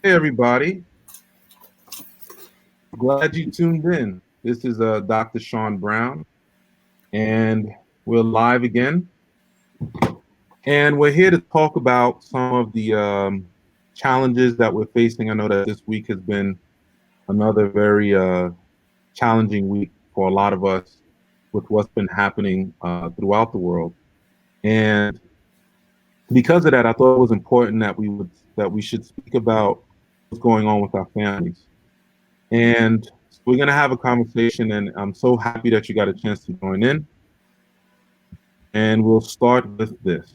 Hey everybody, glad you tuned in. This is Dr. Shawn Brown, and we're live again. And we're here to talk about some of the challenges that we're facing. I know that this week has been another very challenging week for a lot of us with what's been happening throughout the world. And because of that, I thought it was important that we should speak about what's going on with our families. And so we're going to have a conversation, and I'm so happy that you got a chance to join in. And we'll start with this.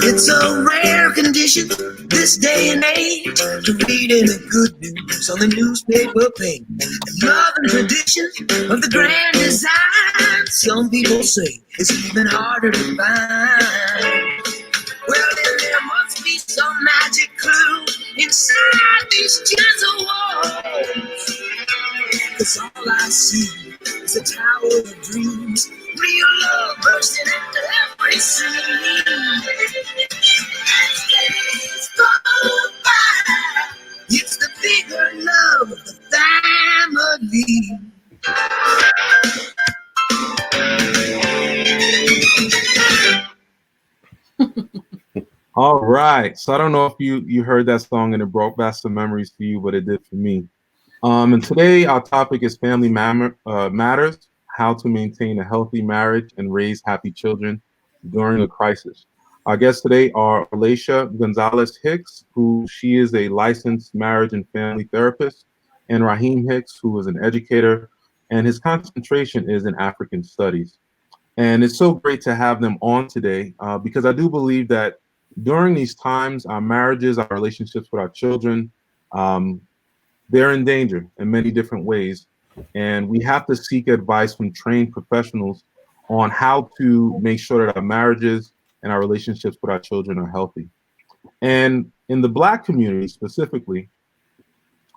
It's a rare condition this day and age to read any good news on the newspaper page. And love and tradition of the grand design, some people say it's even harder to find. Well, then there must be some magic clue inside these gentle walls. 'Cause all I see is a tower of dreams, real love bursting into every scene. As days go by, it's the bigger love of the family. All right. So I don't know if you heard that song and it brought back some memories for you, but it did for me. And today our topic is family matters, how to maintain a healthy marriage and raise happy children during a crisis. Our guests today are Alicia Gonzalez Hicks, who she is a licensed marriage and family therapist, and Rahime Hicks, who is an educator, and his concentration is in African studies. And it's so great to have them on today because I do believe that during these times, our marriages, our relationships with our children, um, they're in danger in many different ways. And we have to seek advice from trained professionals on how to make sure that our marriages and our relationships with our children are healthy. And in the Black community specifically,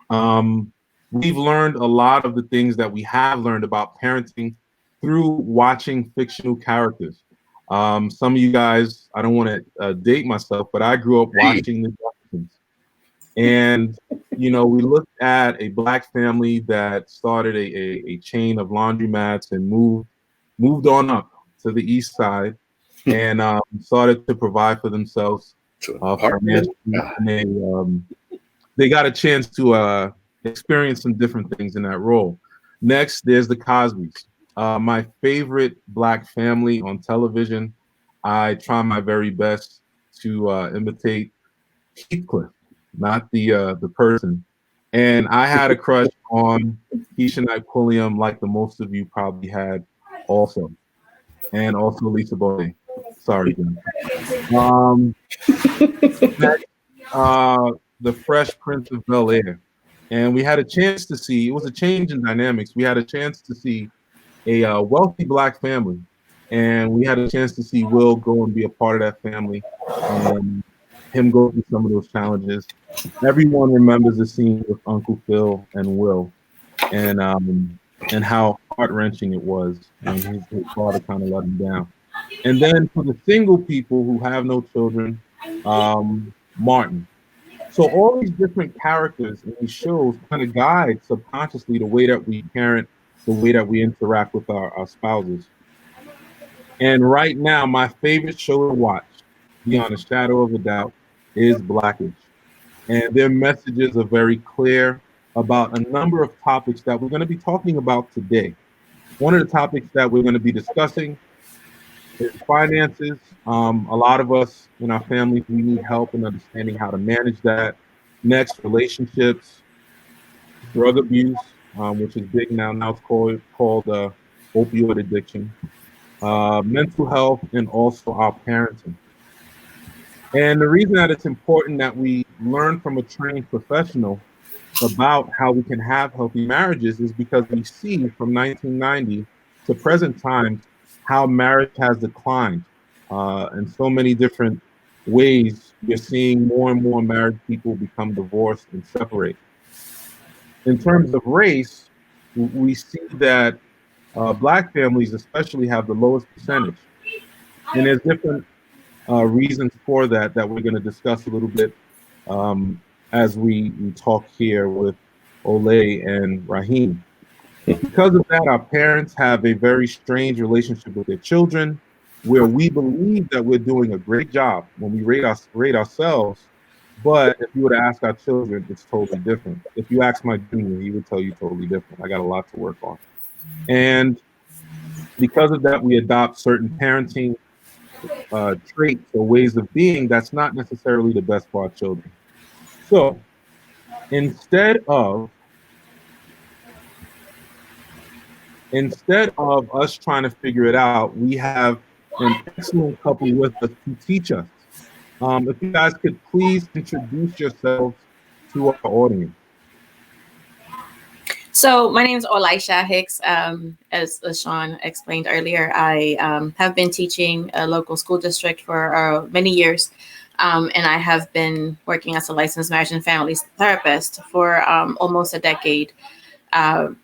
we've learned a lot of the things that we have learned about parenting through watching fictional characters. Some of you guys, I don't want to date myself, but I grew up watching the Jeffersons. And, you know, we looked at a Black family that started a chain of laundromats and moved on up to the east side and started to provide for themselves financially. And they got a chance to experience some different things in that role. Next, there's the Cosbys. My favorite Black family on television. I try my very best to imitate Heathcliff, not the person. And I had a crush on Keisha Knight Pulliam, like the most of you probably had, also, and also Lisa Bonet. Sorry, Jen. Next, the Fresh Prince of Bel-Air, and we had a chance to see. It was a change in dynamics. We had a chance to see a wealthy Black family, and we had a chance to see Will go and be a part of that family, and him go through some of those challenges. Everyone remembers the scene with Uncle Phil and Will, and how heart-wrenching it was, and his father kind of let him down. And then for the single people who have no children, Martin. So all these different characters in these shows kind of guide subconsciously the way that we parent, the way that we interact with our spouses. And right now, my favorite show to watch, beyond a shadow of a doubt, is Blackish. And their messages are very clear about a number of topics that we're going to be talking about today. One of the topics that we're going to be discussing is finances. A lot of us in our families, we need help in understanding how to manage that. Next, relationships, drug abuse, which is big now. Now it's called opioid addiction, mental health, and also our parenting. And the reason that it's important that we learn from a trained professional about how we can have healthy marriages is because we see from 1990 to present times how marriage has declined. in so many different ways, we're seeing more and more married people become divorced and separate. In terms of race, we see that Black families especially have the lowest percentage. And there's different reasons for that that we're going to discuss a little bit as we talk here with Olay and Rahim. Because of that, our parents have a very strange relationship with their children, where we believe that we're doing a great job when we rate ourselves. But if you were to ask our children, it's totally different. If you ask my junior, he would tell you totally different. I got a lot to work on. And because of that, we adopt certain parenting traits or ways of being that's not necessarily the best for our children. So instead of us trying to figure it out, we have an excellent couple with us to teach us. If you guys could please introduce yourselves to our audience. So my name is Rahime Hicks. As Shawn explained earlier, I have been teaching a local school district for many years. And I have been working as a licensed marriage and family therapist for almost a decade. And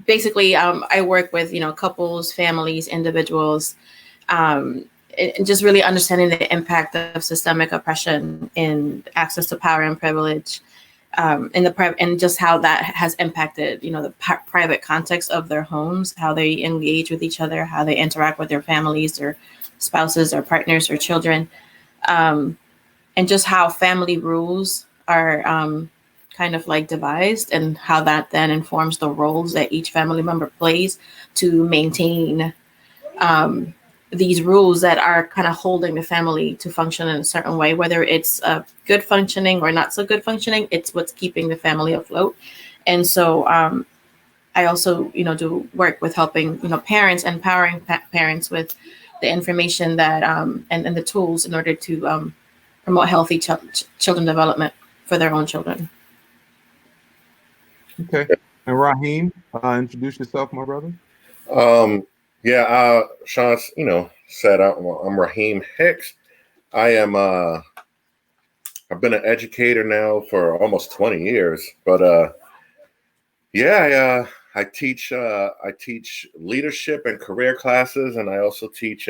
basically, I work with, couples, families, individuals, and just really understanding the impact of systemic oppression in access to power and privilege. And just how that has impacted, the private context of their homes, how they engage with each other, how they interact with their families, their spouses, or partners, or children, and just how family rules are kind of like devised, and how that then informs the roles that each family member plays to maintain these rules that are kind of holding the family to function in a certain way, whether it's good functioning or not so good functioning. It's what's keeping the family afloat. And so I also, do work with helping, parents, empowering parents with the information that and the tools in order to promote healthy children development for their own children. Okay. And Rahim, introduce yourself, my brother. Yeah, Shawn, said I'm Rahime Hicks. I am I've been an educator now for almost 20 years, but I teach leadership and career classes, and I also teach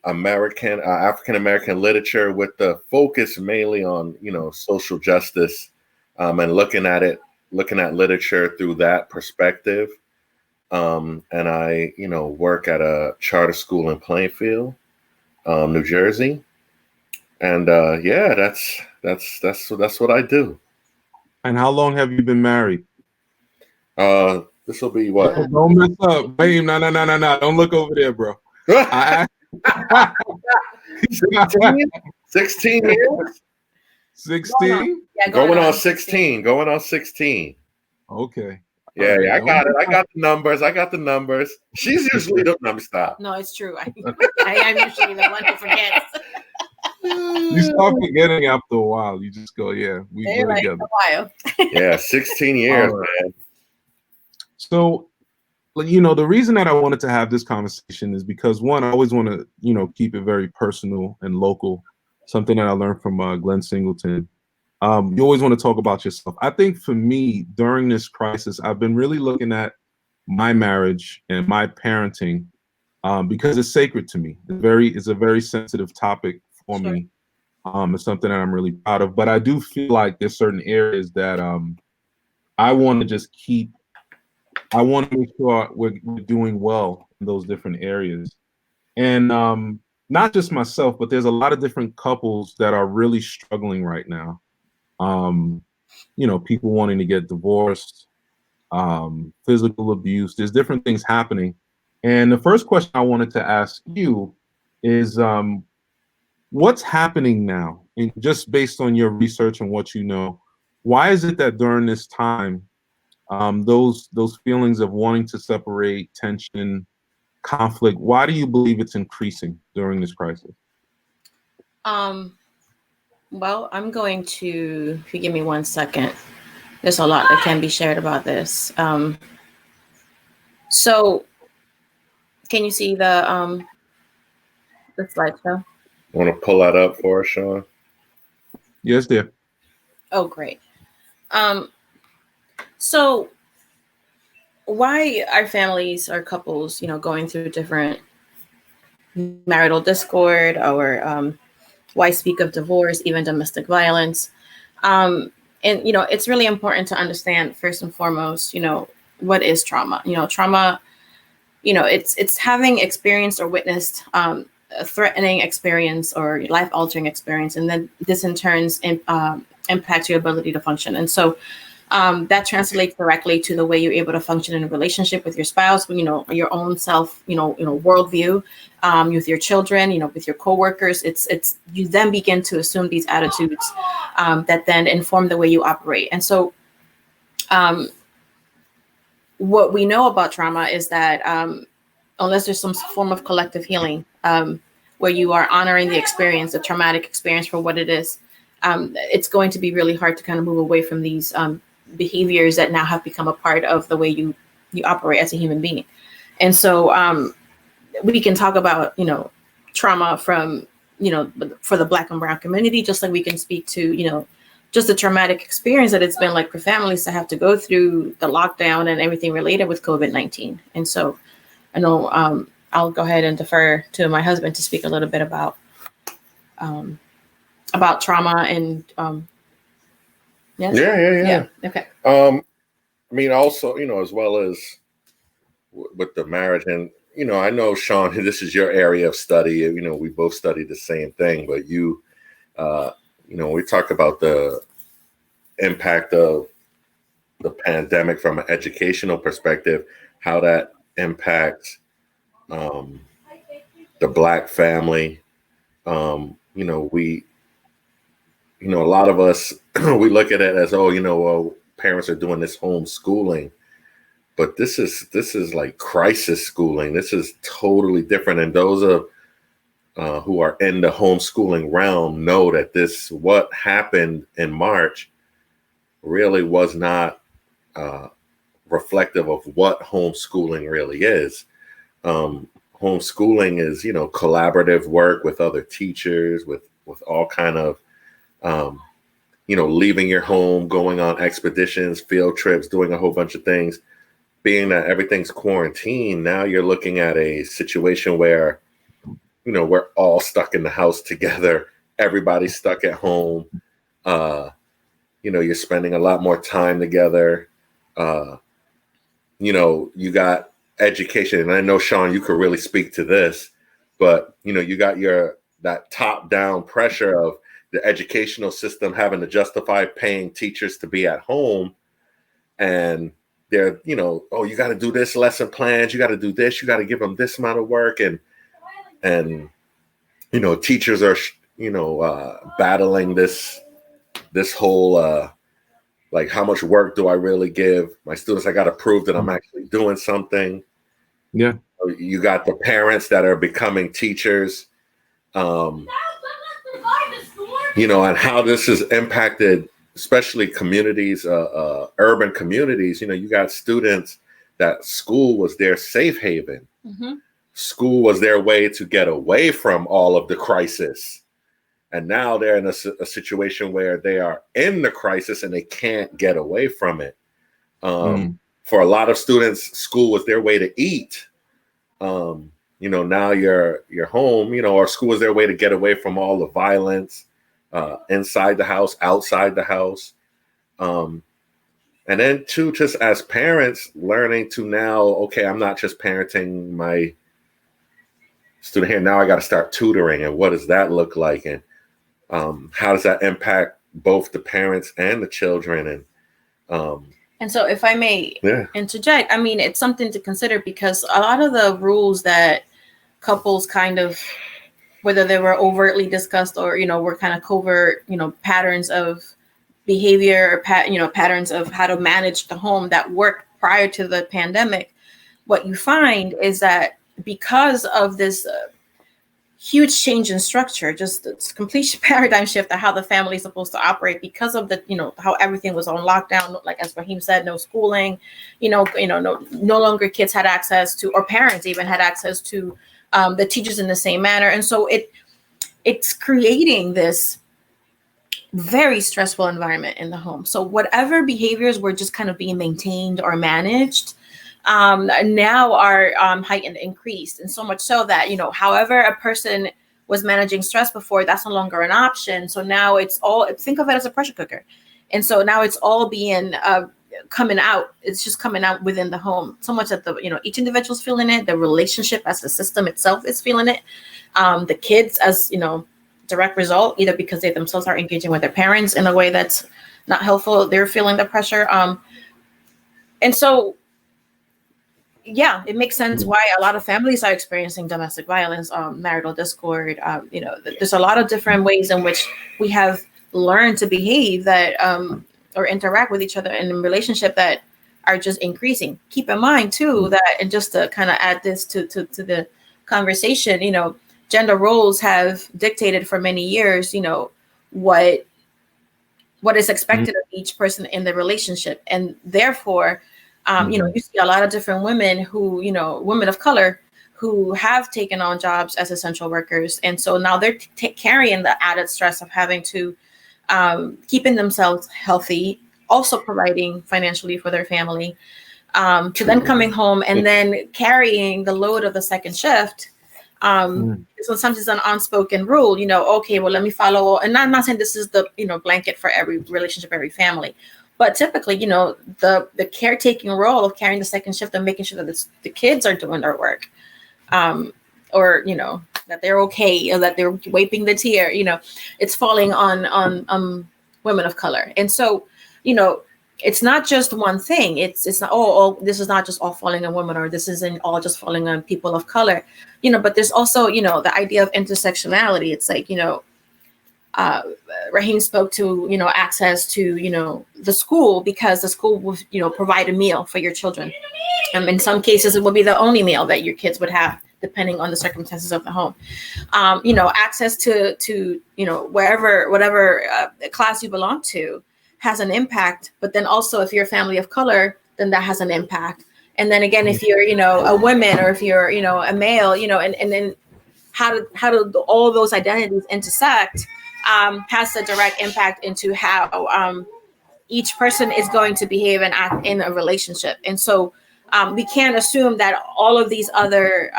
African American literature with the focus mainly on social justice, and looking at literature through that perspective. And I, work at a charter school in Plainfield, New Jersey. And that's what I do. And how long have you been married? This will be what? Don't mess up. Wait, no. Don't look over there, bro. 16 years? 16? Yeah, going on 16. Going on 16. Okay. Yeah, I got it. I got the numbers. She's usually the number stop. No, it's true. I am usually the one who forgets. You start forgetting after a while. You just go, yeah, we're together. A while. Yeah, 16 years, man. So, the reason that I wanted to have this conversation is because, one, I always want to, keep it very personal and local. Something that I learned from Glenn Singleton. You always want to talk about yourself. I think for me, during this crisis, I've been really looking at my marriage and my parenting because it's sacred to me. It's a very sensitive topic for me. It's something that I'm really proud of. But I do feel like there's certain areas that I want to just keep. I want to make sure we're doing well in those different areas. And not just myself, but there's a lot of different couples that are really struggling right now. People wanting to get divorced, physical abuse. There's different things happening. And the first question I wanted to ask you is what's happening now? And just based on your research and what you know, why is it that during this time, those feelings of wanting to separate, tension, conflict, why do you believe it's increasing during this crisis? Well, I'm going to, if you give me 1 second, there's a lot that can be shared about this. So Can you see the slideshow? Want to pull that up for us, Shawn? Yes, there. Oh, great. So why are families or couples, going through different marital discord, or why speak of divorce, even domestic violence? And it's really important to understand, first and foremost, what is trauma. Trauma, it's having experienced or witnessed a threatening experience or life altering experience, and then this in turns impacts your ability to function. And so that translates directly to the way you're able to function in a relationship with your spouse, your own self, worldview, with your children, with your coworkers. It's you then begin to assume these attitudes that then inform the way you operate. And so what we know about trauma is that unless there's some form of collective healing, where you are honoring the experience, the traumatic experience, for what it is, it's going to be really hard to kind of move away from these behaviors that now have become a part of the way you operate as a human being. And so we can talk about, trauma from, for the Black and brown community, just like we can speak to, just the traumatic experience that it's been like for families to have to go through the lockdown and everything related with COVID-19. And so I know I'll go ahead and defer to my husband to speak a little bit about trauma and yes? Yeah. Okay. I mean, also, as well as with the marriage, and I know, Shawn, this is your area of study. We both studied the same thing, but we talk about the impact of the pandemic from an educational perspective, how that impacts the Black family. A lot of us, we look at it as, parents are doing this homeschooling, but this is like crisis schooling. This is totally different. And those who are in the homeschooling realm know that what happened in March really was not reflective of what homeschooling really is. Homeschooling is, collaborative work with other teachers, with all kind of, leaving your home, going on expeditions, field trips, doing a whole bunch of things. Being that everything's quarantined, now you're looking at a situation where, we're all stuck in the house together. Everybody's stuck at home. You're spending a lot more time together. You got education, and I know, Shawn, you could really speak to this, but you got that top-down pressure of the educational system having to justify paying teachers to be at home, and they're you got to do this lesson plans, you got to do this, you got to give them this amount of work, and teachers are battling this whole like, how much work do I really give my students? I got to prove that I'm actually doing something. Yeah. You got the parents that are becoming teachers, and how this has impacted, especially communities, urban communities. You got students that school was their safe haven. Mm-hmm. School was their way to get away from all of the crisis. And now they're in a situation where they are in the crisis and they can't get away from it. For a lot of students, school was their way to eat. Now you're home, or school is their way to get away from all the violence inside the house, outside the house. And then too, just as parents, learning to now, okay, I'm not just parenting my student here. Now I got to start tutoring. And what does that look like? And how does that impact both the parents and the children? And so if I may interject, I mean, it's something to consider, because a lot of the rules that couples kind of, whether they were overtly discussed or, were kind of covert, patterns of behavior, or patterns of how to manage the home that worked prior to the pandemic, what you find is that because of this huge change in structure, just a complete paradigm shift of how the family is supposed to operate because of the, how everything was on lockdown. Like as Rahim said, no schooling, no longer kids had access to, or parents even had access to the teachers in the same manner. And so it's creating this very stressful environment in the home. So whatever behaviors were just kind of being maintained or managed, now are heightened, increased, and so much so that, however a person was managing stress before, that's no longer an option. So now it's all, think of it as a pressure cooker. And so now it's all being coming out. It's just coming out within the home. So much that each individual's feeling it, the relationship as the system itself is feeling it. The kids as, direct result, either because they themselves are engaging with their parents in a way that's not helpful. They're feeling the pressure. And so, yeah, it makes sense why a lot of families are experiencing domestic violence, marital discord. There's a lot of different ways in which we have learned to behave that or interact with each other in a relationship that are just increasing. Keep in mind too that, and just to kind of add this to the conversation, gender roles have dictated for many years, what is expected of each person in the relationship, and therefore. You see a lot of different women who, women of color who have taken on jobs as essential workers. And so now they're carrying the added stress of having to keeping themselves healthy, also providing financially for their family, to then coming home and then carrying the load of the second shift. So sometimes it's an unspoken rule, okay, well, let me follow. And I'm not saying this is the, blanket for every relationship, every family. But typically, the caretaking role of carrying the second shift and making sure that the kids are doing their work, or, that they're okay, or that they're wiping the tear, it's falling on women of color. And so, it's not just one thing. It's not, this is not just all falling on women, or this isn't all just falling on people of color, but there's also, the idea of intersectionality. It's like, Rahim spoke to, access to, the school, because the school will, provide a meal for your children. In some cases, it will be the only meal that your kids would have, depending on the circumstances of the home. Access to whatever class you belong to has an impact. But then also, if you're a family of color, then that has an impact. And then again, if you're, a woman, or if you're, a male, and then how do all those identities intersect? Has a direct impact into how each person is going to behave and act in a relationship. And so we can't assume that all of these other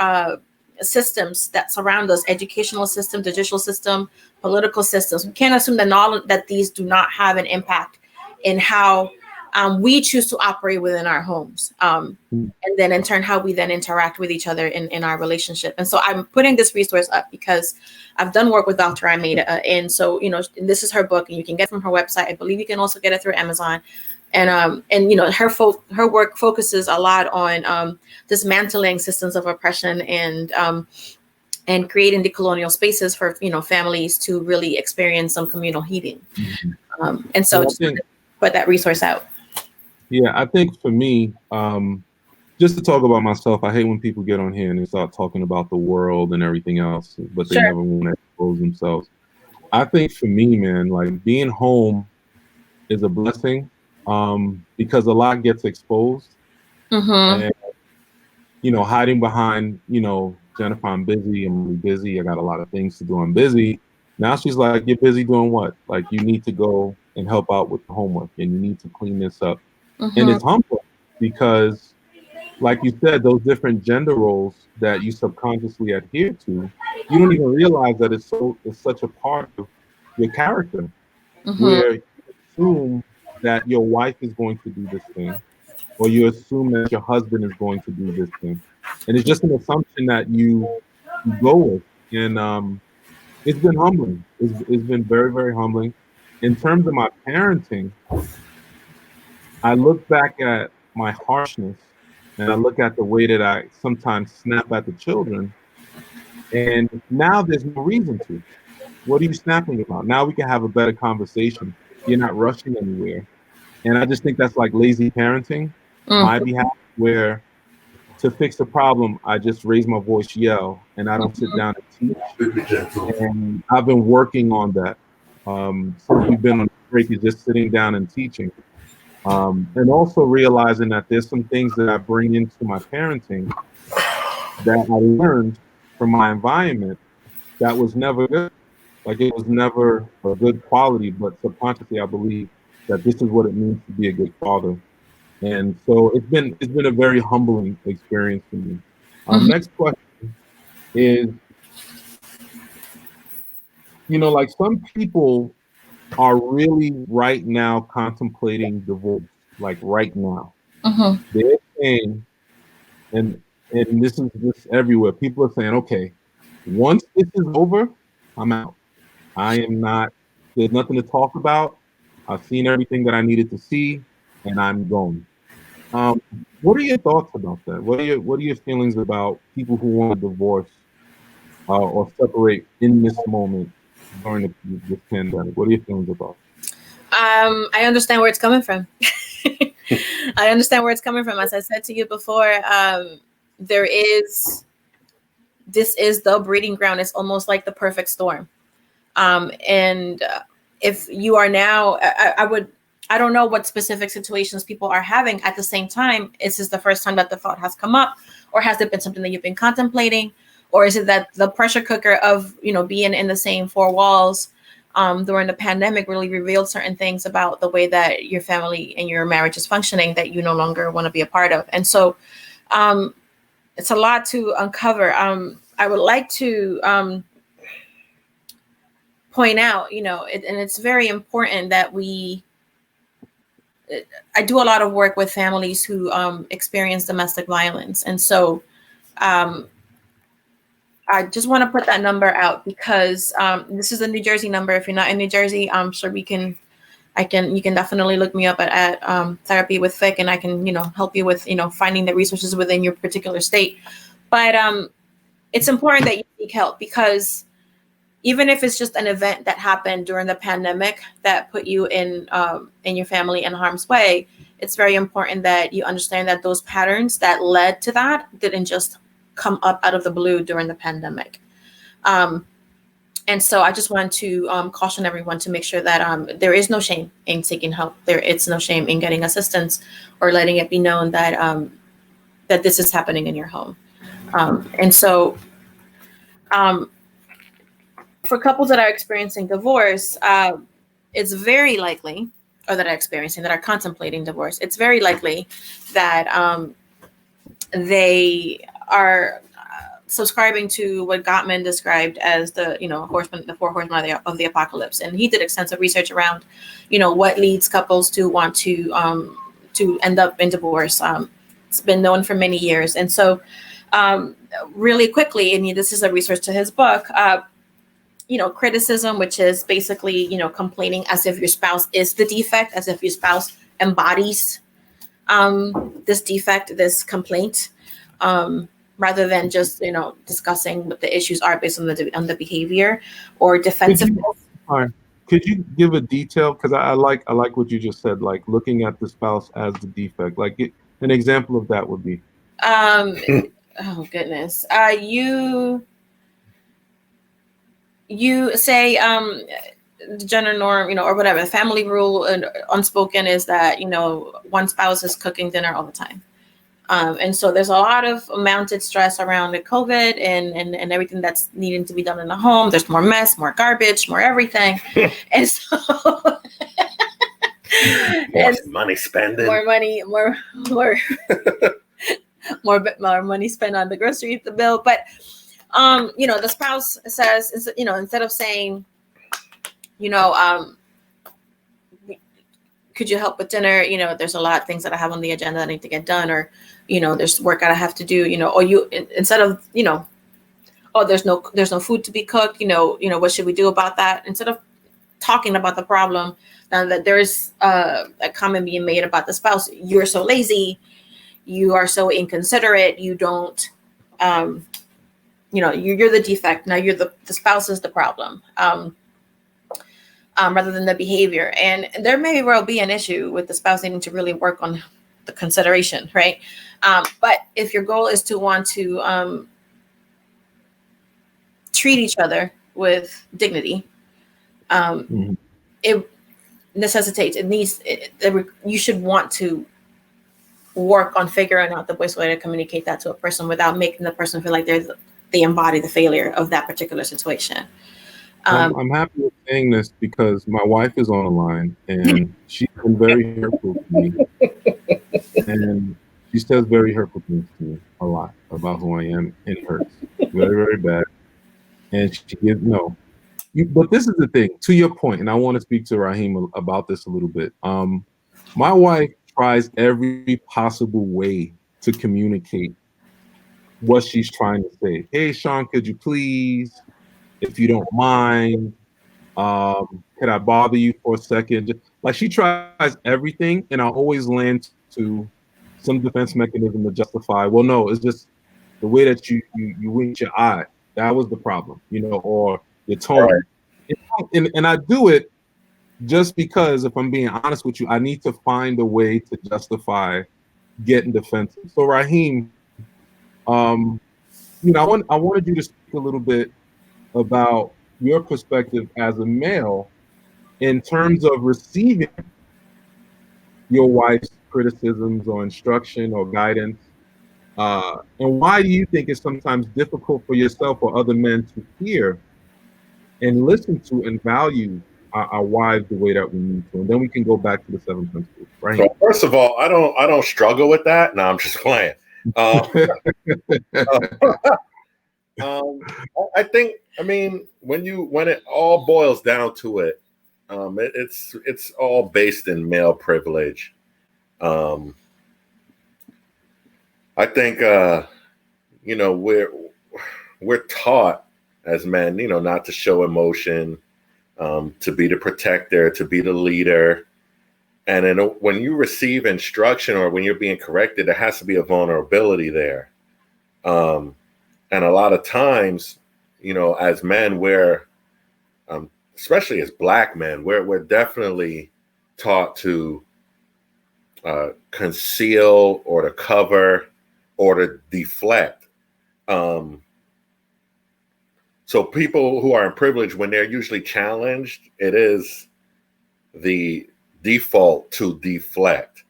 systems that surround us, educational system, judicial system, political systems, we can't assume that these do not have an impact in how we choose to operate within our homes. And then in turn, how we then interact with each other in our relationship. And so I'm putting this resource up because I've done work with Dr. Rahime, and so, and this is her book, and you can get it from her website. I believe you can also get it through Amazon. And her work focuses a lot on dismantling systems of oppression and creating decolonial spaces for, families to really experience some communal healing. And so just put that resource out. Yeah, I think for me, just to talk about myself, I hate when people get on here and they start talking about the world and everything else, but they never want to expose themselves. I think for me, man, like being home is a blessing, because a lot gets exposed. And, hiding behind, Jennifer, I'm busy, I'm really busy, I got a lot of things to do, I'm busy. Now she's like, you're busy doing what? Like, you need to go and help out with the homework, and you need to clean this up. And it's humbling because, like you said, those different gender roles that you subconsciously adhere to, you don't even realize that it's such a part of your character, where you assume that your wife is going to do this thing, or you assume that your husband is going to do this thing. And it's just an assumption that you go with. And it's been humbling. It's been very, very humbling. In terms of my parenting, I look back at my harshness, and I look at the way that I sometimes snap at the children, and now there's no reason to. What are you snapping about? Now we can have a better conversation. You're not rushing anywhere. And I just think that's like lazy parenting on my behalf, where to fix the problem, I just raise my voice, yell, and I don't sit down and teach. And I've been working on that since we've been on break, is just sitting down and teaching. And also realizing that there's some things that I bring into my parenting that I learned from my environment that was never good. Like it was never a good quality, but subconsciously I believe that this is what it means to be a good father. And so it's been a very humbling experience for me. Next question is, like some people are really right now contemplating divorce, like right now. They're saying, and this everywhere. People are saying, okay, once this is over, I'm out. I am not. There's nothing to talk about. I've seen everything that I needed to see, and I'm going. What are your thoughts about that? What are your feelings about people who want to divorce or separate in this moment during this pandemic? What are your feelings about it? I understand where it's coming from. I understand where it's coming from. As I said to you before, this is the breeding ground. It's almost like the perfect storm. And if you are now, I don't know what specific situations people are having at the same time. Is this the first time that the thought has come up, or has it been something that you've been contemplating, or is it that the pressure cooker of being in the same four walls during the pandemic really revealed certain things about the way that your family and your marriage is functioning that you no longer want to be a part of? And so it's a lot to uncover. I would like to point out, and it's very important that I do a lot of work with families who experience domestic violence. And so I just want to put that number out because this is a New Jersey number. If you're not in New Jersey, I'm sure you can definitely look me up at Therapy with Fic, and I can, help you with, finding the resources within your particular state. But it's important that you seek help, because even if it's just an event that happened during the pandemic that put you in your family in harm's way, it's very important that you understand that those patterns that led to that didn't just come up out of the blue during the pandemic. And so I just want to caution everyone to make sure that there is no shame in seeking help. It's no shame in getting assistance or letting it be known that that this is happening in your home. And so for couples that are experiencing divorce, it's very likely, or that are contemplating divorce, it's very likely that they are subscribing to what Gottman described as the four horsemen of the apocalypse. And he did extensive research around, what leads couples to want to end up in divorce. It's been known for many years. And so really quickly, and this is a research to his book, criticism, which is basically, complaining as if your spouse is the defect, as if your spouse embodies this defect, this complaint, rather than just, discussing what the issues are based on the behavior or defensiveness. All right. Could you give a detail? Because I like what you just said, like looking at the spouse as the defect. Like an example of that would be. Oh goodness. You say the gender norm, or whatever, the family rule and unspoken is that, one spouse is cooking dinner all the time. And so there's a lot of mounted stress around the COVID and everything that's needing to be done in the home. There's more mess, more garbage, more everything. And so more money spending. More money, more money spent on the grocery bill. But the spouse says, instead of saying, could you help with dinner? There's a lot of things that I have on the agenda that need to get done, or, there's work that I have to do, or instead of, oh, there's no food to be cooked, what should we do about that? Instead of talking about the problem, now that there's a comment being made about the spouse, you're so lazy, you are so inconsiderate, you don't, you're the defect. Now you're the spouse is the problem, rather than the behavior. And there may well be an issue with the spouse needing to really work on the consideration, right? But if your goal is to want to treat each other with dignity, it necessitates, you should want to work on figuring out the best way to communicate that to a person without making the person feel like they embody the failure of that particular situation. I'm happy with saying this because my wife is on the line and she's been very hurtful to me. And she says very hurtful things to me a lot about who I am, and it hurts very, very bad. And she gives but this is the thing. To your point, and I want to speak to Rahime about this a little bit. My wife tries every possible way to communicate what she's trying to say. Hey, Shawn, could you please, if you don't mind, could I bother you for a second? Like she tries everything, and I always land to some defense mechanism to justify. Well, no, it's just the way that you winked your eye. That was the problem, or your tone. Right. And I do it just because, if I'm being honest with you, I need to find a way to justify getting defensive. So Rahime, I wanted you to speak a little bit about your perspective as a male in terms of receiving your wife's criticisms or instruction or guidance. And why do you think it's sometimes difficult for yourself or other men to hear and listen to and value our wives the way that we need to? And then we can go back to the 7 principles. Right. So first of all, I don't struggle with that. No, I'm just playing. I think, when it all boils down to it, it's all based in male privilege. I think we're taught as men, not to show emotion, to be the protector, to be the leader. And then when you receive instruction or when you're being corrected, there has to be a vulnerability there. And a lot of times, as men, we're, especially as Black men, we're definitely taught to conceal or to cover or to deflect. So people who are in privilege, when they're usually challenged, it is the default to deflect.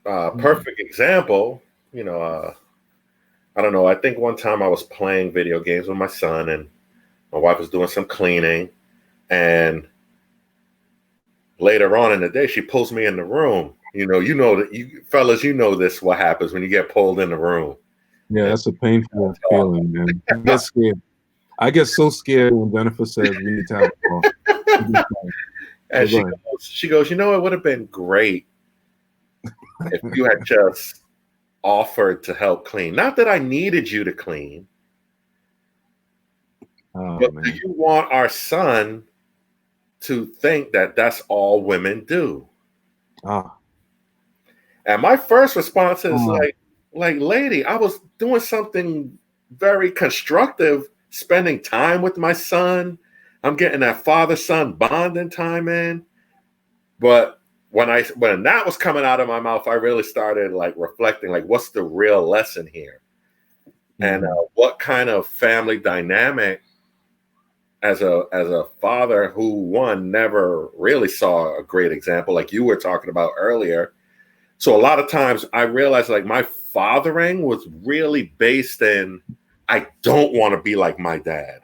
Perfect example, I don't know. I think one time I was playing video games with my son and my wife was doing some cleaning, and later on in the day, she pulls me in the room. That you fellas, this, what happens when you get pulled in the room. Yeah, that's a painful feeling, man. I get scared. I get so scared when Jennifer says we need to have a talk. And she goes, it would have been great if you had just offered to help clean. Not that I needed you to clean, but do you want our son to think that that's all women do? And my first response is like, lady, I was doing something very constructive, spending time with my son. I'm getting that father-son bonding time in. But when that was coming out of my mouth, I really started reflecting, what's the real lesson here? And what kind of family dynamic as a father who never really saw a great example, like you were talking about earlier. So a lot of times I realized my fathering was really based in, I don't want to be like my dad.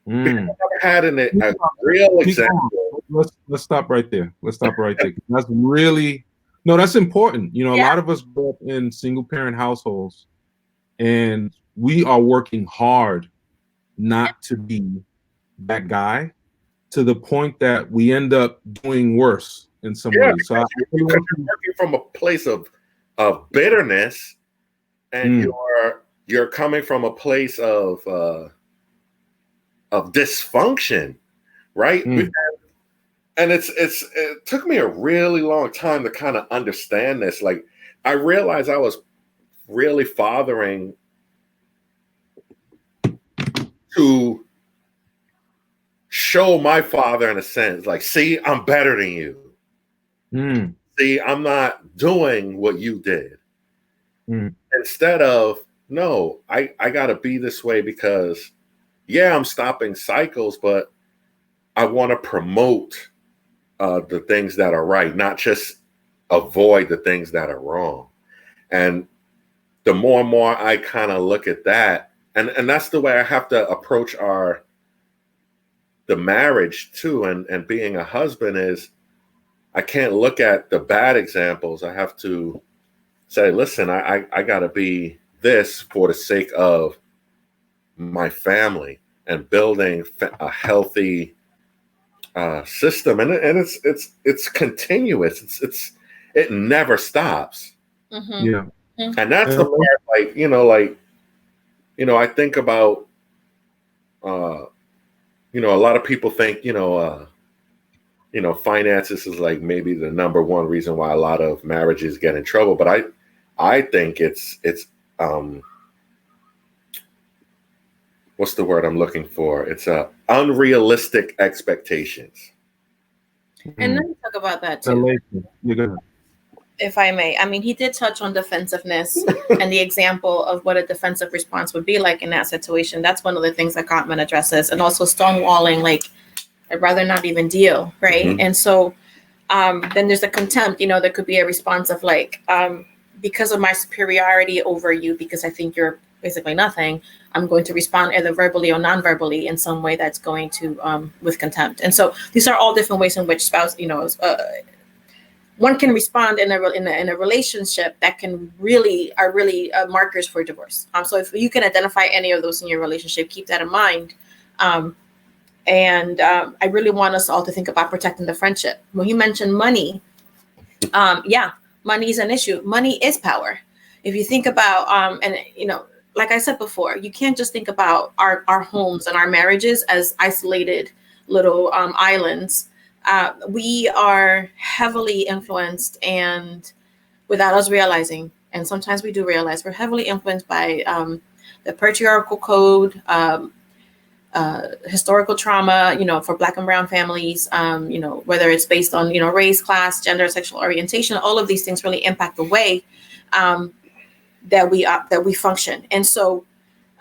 Because I never had a real example. Let's stop right there. That's really, that's important. A lot of us grew up in single parent households and we are working hard not to be that guy, to the point that we end up doing worse in some ways. So you're working from a place of bitterness, and you're coming from a place of dysfunction, right? And it took me a really long time to kind of understand this. I realized I was really fathering to show my father, in a sense, see, I'm better than you. See, I'm not doing what you did. Mm. Instead of, no, I got to be this way because, yeah, I'm stopping cycles, but I want to promote the things that are right, not just avoid the things that are wrong. And the more and more I kind of look at that, and that's the way I have to approach the marriage too, and being a husband is, I can't look at the bad examples. I have to say, listen, I got to be this for the sake of my family and building a healthy system, and it's continuous. It never stops. Mm-hmm. Yeah. Mm-hmm. And that's the part, I think about, a lot of people think, finances is like maybe the number one reason why a lot of marriages get in trouble. But I think it's what's the word I'm looking for? It's unrealistic expectations. And let me talk about that too, if I may. I mean, he did touch on defensiveness and the example of what a defensive response would be like in that situation. That's one of the things that Gottman addresses. And also stonewalling, like, I'd rather not even deal, right? Mm-hmm. And so then there's a contempt. There could be a response of like, because of my superiority over you, because I think you're basically nothing, I'm going to respond either verbally or non-verbally in some way that's going to with contempt. And so these are all different ways in which spouse, one can respond in a relationship that can really markers for divorce. So if you can identify any of those in your relationship, keep that in mind. And I really want us all to think about protecting the friendship. When you mentioned money, money is an issue. Money is power. If you think about, like I said before, you can't just think about our homes and our marriages as isolated little islands. We are heavily influenced, and without us realizing, and sometimes we do realize, we're heavily influenced by the patriarchal code, historical trauma, for Black and brown families, whether it's based on, race, class, gender, sexual orientation. All of these things really impact the way that we function. And so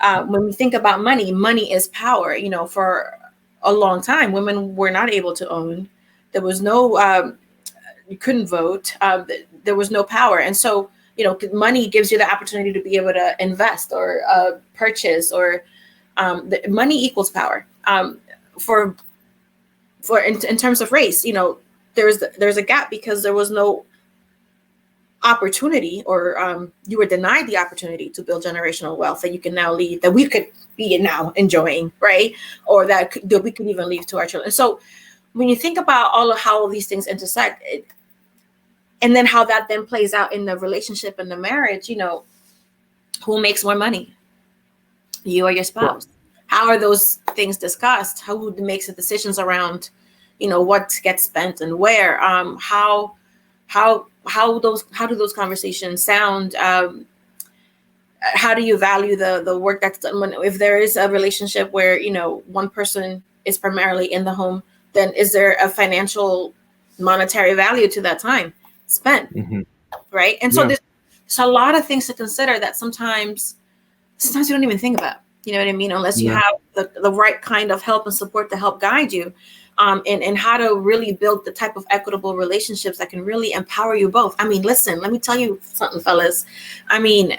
when we think about money, money is power. For a long time, women were not able to own. There was no, you couldn't vote. There was no power. And so, money gives you the opportunity to be able to invest or purchase, or money equals power. For in terms of race, there's a gap because there was no opportunity, or you were denied the opportunity to build generational wealth that you can now leave, that we could be now enjoying, right? Or that we could even leave to our children. So when you think about all of how these things intersect, and then how that then plays out in the relationship and the marriage, who makes more money? You or your spouse? How are those things discussed? Who makes the decisions around, what gets spent and where? How do those conversations sound? How do you value the work that's done? If there is a relationship where one person is primarily in the home, then is there a financial, monetary value to that time spent? Mm-hmm. Right? And so there's a lot of things to consider that sometimes you don't even think about. You know what I mean? Unless you have the right kind of help and support to help guide you, and how to really build the type of equitable relationships that can really empower you both. I mean, listen, let me tell you something, fellas. I mean,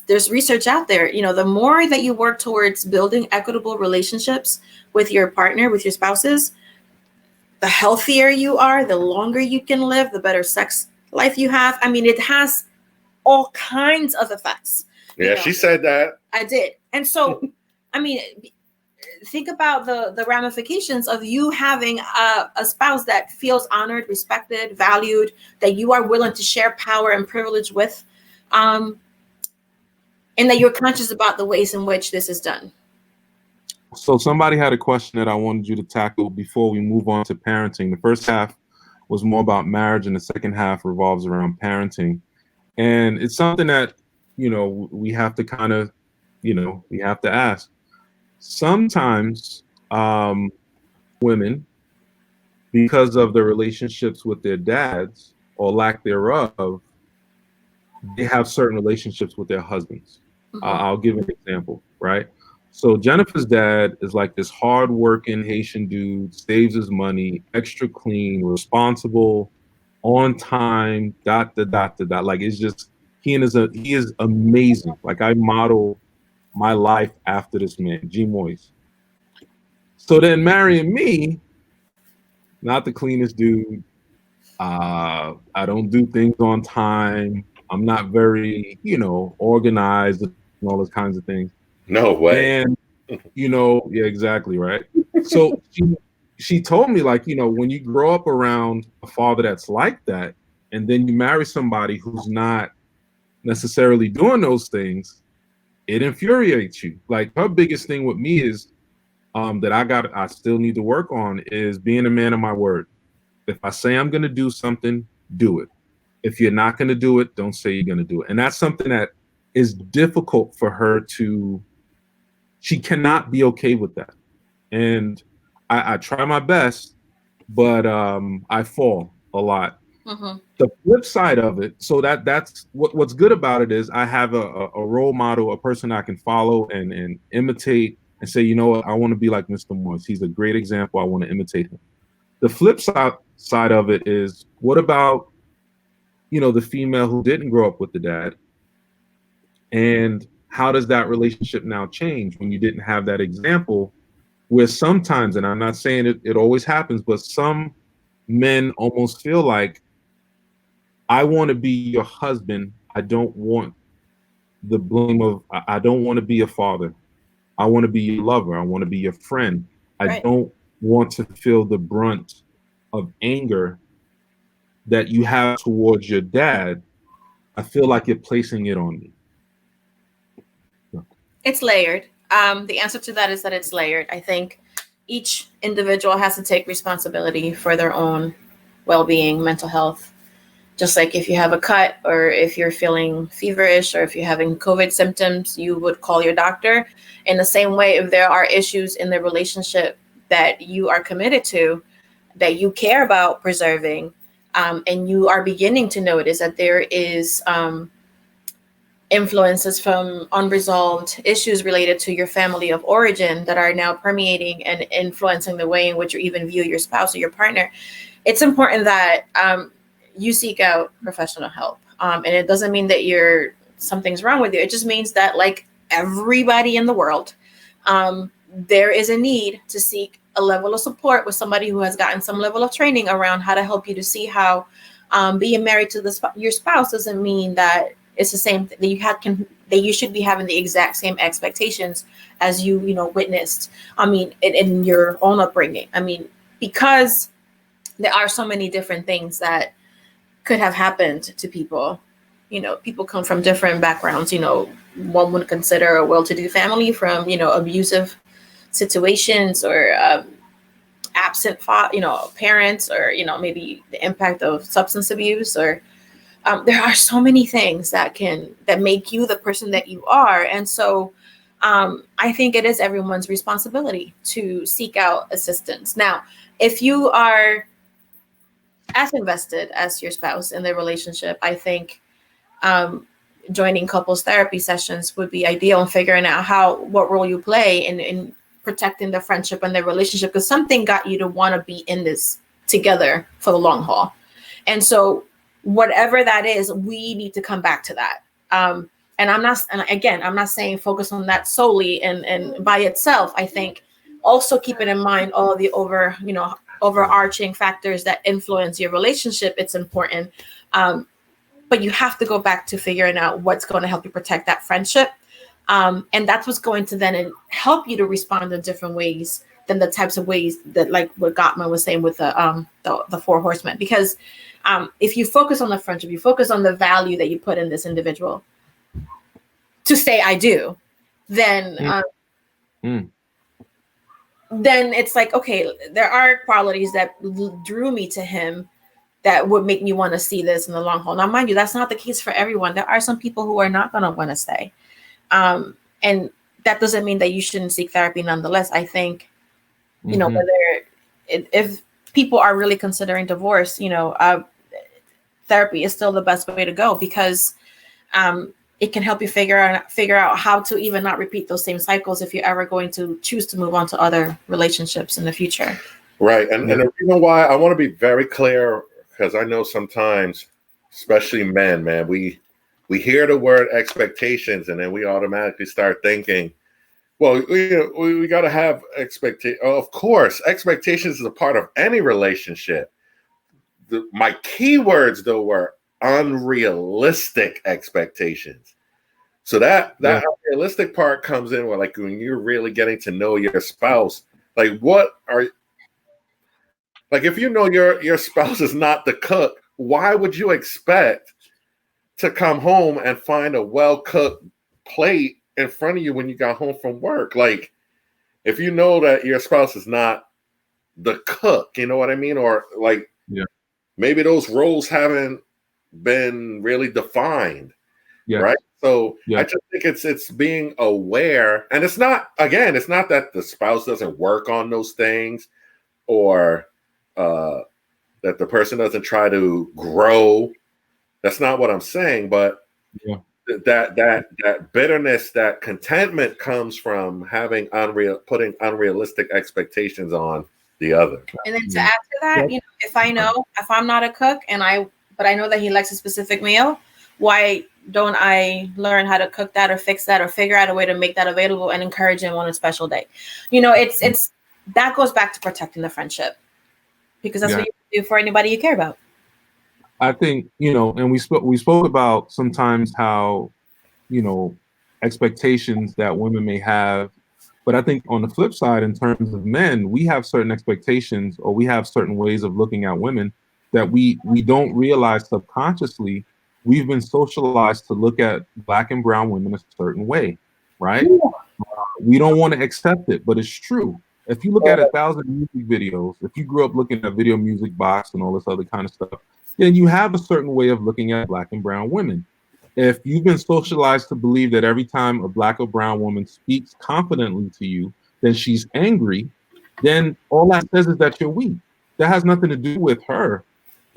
there's research out there. The more that you work towards building equitable relationships with your partner, with your spouses, the healthier you are, the longer you can live, the better sex life you have. I mean, it has all kinds of effects. Yeah, she said that. I did. And so, I mean, think about the ramifications of you having a spouse that feels honored, respected, valued, that you are willing to share power and privilege with, and that you're conscious about the ways in which this is done. So somebody had a question that I wanted you to tackle before we move on to parenting. The first half was more about marriage, and the second half revolves around parenting. And it's something that, we have to kind of, we have to ask. Sometimes women, because of their relationships with their dads, or lack thereof, they have certain relationships with their husbands. I'll give an example, right? So Jennifer's dad is like this hardworking Haitian dude, saves his money, extra clean, responsible, on time, dot the dot the dot. Like, it's just he is amazing. Like, I model my life after this man, G Moise. So then marrying me, not the cleanest dude. I don't do things on time. I'm not very, organized and all those kinds of things. No way. And, yeah, exactly, right. So she told me, like, when you grow up around a father that's like that, and then you marry somebody who's not necessarily doing those things, it infuriates you. Like, her biggest thing with me is that I still need to work on is being a man of my word. If I say I'm going to do something, do it. If you're not going to do it, don't say you're going to do it. And that's something that is difficult for her she cannot be okay with that. And I try my best, but I fall a lot. The flip side of it, so that's what's good about it is I have a role model, a person I can follow and imitate and say, you know what, I want to be like Mr. Morris. He's a great example. I want to imitate him. The flip side of it is, what about, the female who didn't grow up with the dad? And how does that relationship now change when you didn't have that example? Where sometimes, and I'm not saying it always happens, but some men almost feel like, I want to be your husband. I don't want the blame of, I don't want to be a father. I want to be your lover. I want to be your friend. I don't want to feel the brunt of anger that you have towards your dad. I feel like you're placing it on me. It's layered. The answer to that is that it's layered. I think each individual has to take responsibility for their own well-being, mental health. Just like if you have a cut, or if you're feeling feverish, or if you're having COVID symptoms, you would call your doctor. In the same way, if there are issues in the relationship that you are committed to, that you care about preserving, and you are beginning to notice that there is influences from unresolved issues related to your family of origin that are now permeating and influencing the way in which you even view your spouse or your partner, it's important that you seek out professional help. And it doesn't mean that something's wrong with you. It just means that, like everybody in the world, there is a need to seek a level of support with somebody who has gotten some level of training around how to help you to see how being married to your spouse doesn't mean that it's the same that you should be having the exact same expectations as you witnessed. I mean, in your own upbringing. I mean, because there are so many different things that could have happened to people. People come from different backgrounds. One would consider a well-to-do family from, abusive situations, or absent parents, or, maybe the impact of substance abuse, or there are so many things that make you the person that you are. And so I think it is everyone's responsibility to seek out assistance. Now, if you are as invested as your spouse in the relationship, I think joining couples therapy sessions would be ideal in figuring out what role you play in protecting the friendship and the relationship, because something got you to want to be in this together for the long haul. And so whatever that is, we need to come back to that. And I'm not saying focus on that solely and by itself. I think also keeping in mind all the overarching factors that influence your relationship, it's important. But you have to go back to figuring out what's going to help you protect that friendship. And that's what's going to then help you to respond in different ways than the types of ways that, like what Gottman was saying with the four horsemen. Because if you focus on the friendship, you focus on the value that you put in this individual to say, I do, then it's like, okay, there are qualities that drew me to him that would make me want to see this in the long haul. Now, mind you, that's not the case for everyone. There are some people who are not going to want to stay. And that doesn't mean that you shouldn't seek therapy nonetheless. I think, if people are really considering divorce, therapy is still the best way to go, because it can help you figure out how to even not repeat those same cycles if you're ever going to choose to move on to other relationships in the future. Right. And the reason why I want to be very clear, because I know sometimes, especially men, man, we hear the word expectations and then we automatically start thinking, well, we got to have expectations. Of course, expectations is a part of any relationship. My keywords, though, were unrealistic expectations. So that unrealistic part comes in where, like, when you're really getting to know your spouse, like, if you know your spouse is not the cook, why would you expect to come home and find a well-cooked plate in front of you when you got home from work? Like, if you know that your spouse is not the cook, you know what I mean? Or like, maybe those roles haven't been really defined, right? So I just think it's being aware, and it's not that the spouse doesn't work on those things, or that the person doesn't try to grow. That's not what I'm saying, but that bitterness, that contentment comes from putting unrealistic expectations on the other. And then to add to that, if I'm not a cook but I know that he likes a specific meal, why don't I learn how to cook that or fix that or figure out a way to make that available and encourage him on a special day? It's that goes back to protecting the friendship, because that's what you do for anybody you care about. I think, and we spoke about sometimes how, expectations that women may have, but I think on the flip side, in terms of men, we have certain expectations, or we have certain ways of looking at women that we don't realize subconsciously. We've been socialized to look at Black and brown women a certain way, right? We don't want to accept it, but it's true. If you look at 1,000 music videos, if you grew up looking at Video Music Box and all this other kind of stuff, then you have a certain way of looking at Black and brown women. If you've been socialized to believe that every time a Black or brown woman speaks confidently to you, then she's angry, then all that says is that you're weak. That has nothing to do with her.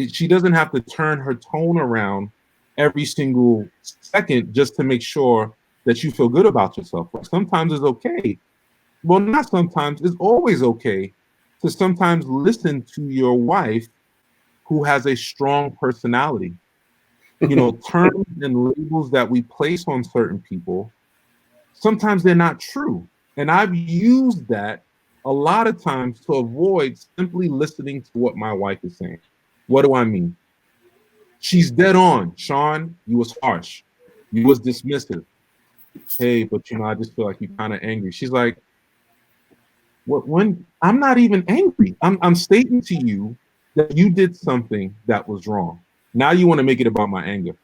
She doesn't have to turn her tone around every single second just to make sure that you feel good about yourself. Like, sometimes it's okay. Well, not sometimes, it's always okay to sometimes listen to your wife who has a strong personality. Terms and labels that we place on certain people, sometimes they're not true. And I've used that a lot of times to avoid simply listening to what my wife is saying. What do I mean? She's dead on. Shawn, you was harsh. You was dismissive. Hey, but I just feel like you're kind of angry. She's like, when I'm not even angry. I'm stating to you that you did something that was wrong. Now you want to make it about my anger.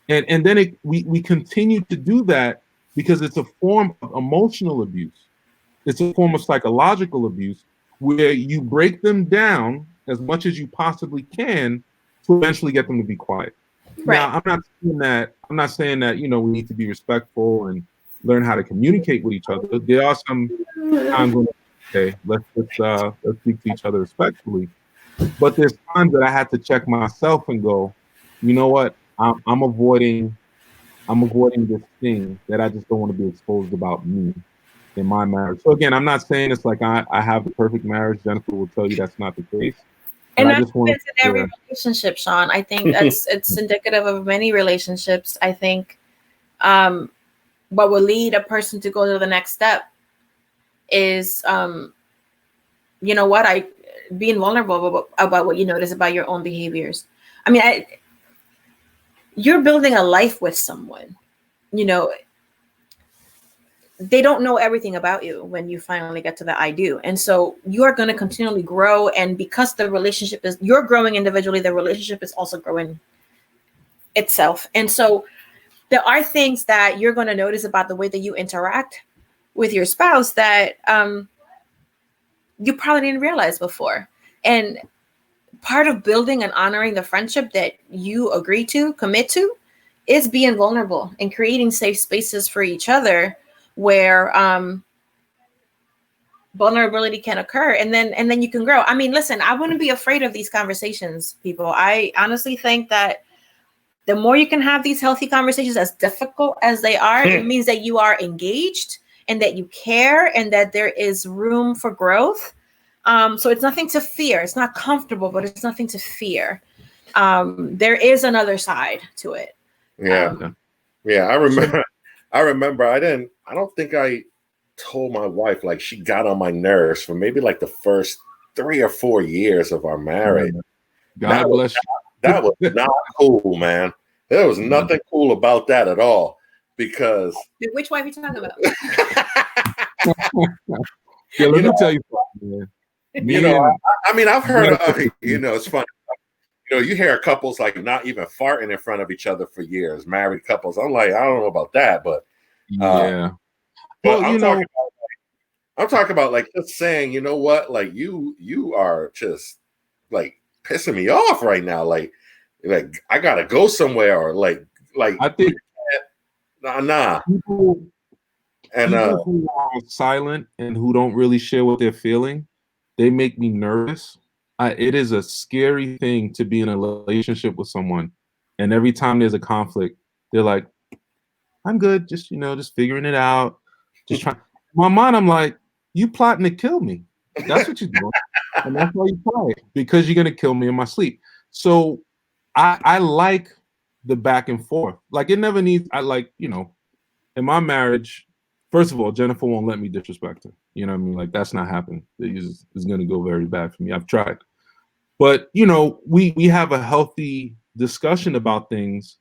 And then we continue to do that because it's a form of emotional abuse. It's a form of psychological abuse where you break them down as much as you possibly can to eventually get them to be quiet. Right. Now, I'm not saying that we need to be respectful and learn how to communicate with each other. There are some times when, okay, let's speak to each other respectfully. But there's times that I had to check myself and go, you know what? I'm avoiding this thing that I just don't want to be exposed about me in my marriage. So again, I'm not saying it's like I have the perfect marriage. Jennifer will tell you that's not the case. And that happens in every relationship, Shawn. I think it's indicative of many relationships. I think what will lead a person to go to the next step is, being vulnerable about what you notice about your own behaviors. I mean, you're building a life with someone. They don't know everything about you when you finally get to the I do. And so you are going to continually grow. And because the relationship you're growing individually, the relationship is also growing itself. And so there are things that you're going to notice about the way that you interact with your spouse that you probably didn't realize before. And part of building and honoring the friendship that you agree to, commit to, is being vulnerable and creating safe spaces for each other where vulnerability can occur, and then you can grow. I mean, listen, I wouldn't be afraid of these conversations, people. I honestly think that the more you can have these healthy conversations, as difficult as they are, it means that you are engaged and that you care and that there is room for growth. So it's nothing to fear. It's not comfortable, but it's nothing to fear. There is another side to it. Yeah. I remember. I don't think I told my wife, like, she got on my nerves for maybe like the first 3 or 4 years of our marriage. God bless you. That was not cool, man. There was nothing cool about that at all. Because which wife are you talking about? Yeah, let me tell you something, man. I mean, I've heard it's funny. You hear couples like not even farting in front of each other for years, married couples. I'm like, I don't know about that, but yeah. Well, I'm talking about like just saying, you know what, like you are just like pissing me off right now. Like I gotta go somewhere, or like I think nah. People who are silent and who don't really share what they're feeling, they make me nervous. It is a scary thing to be in a relationship with someone, and every time there's a conflict, they're like, "I'm good, just figuring it out, just trying." In my mind, I'm like, "You plotting to kill me? That's what you're doing, and that's why you plot, because you're gonna kill me in my sleep." So, I like the back and forth. Like, it never needs. In my marriage, first of all, Jennifer won't let me disrespect her. You know what I mean? Like, that's not happening. It's going to go very bad for me. I've tried. But, we have a healthy discussion about things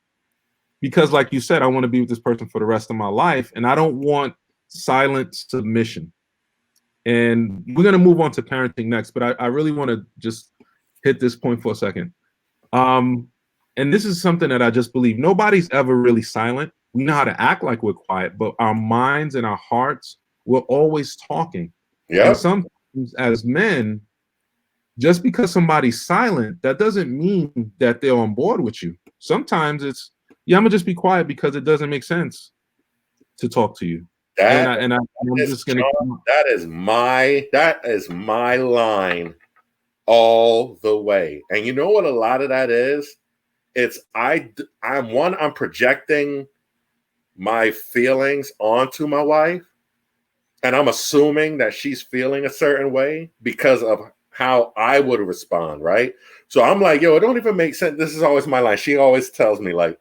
because, like you said, I want to be with this person for the rest of my life, and I don't want silent submission. And we're going to move on to parenting next, but I really want to just hit this point for a second. And this is something that I just believe. Nobody's ever really silent. We know how to act like we're quiet, but our minds and our hearts, we're always talking. Yeah. And sometimes as men, just because somebody's silent, that doesn't mean that they're on board with you. Sometimes it's, I'm gonna just be quiet because it doesn't make sense to talk to you. I'm just gonna. That is my line all the way. And you know what a lot of that is? It's I'm projecting my feelings onto my wife, and I'm assuming that she's feeling a certain way because of how I would respond, right? So I'm like, yo, it don't even make sense. This is always my line. She always tells me, like,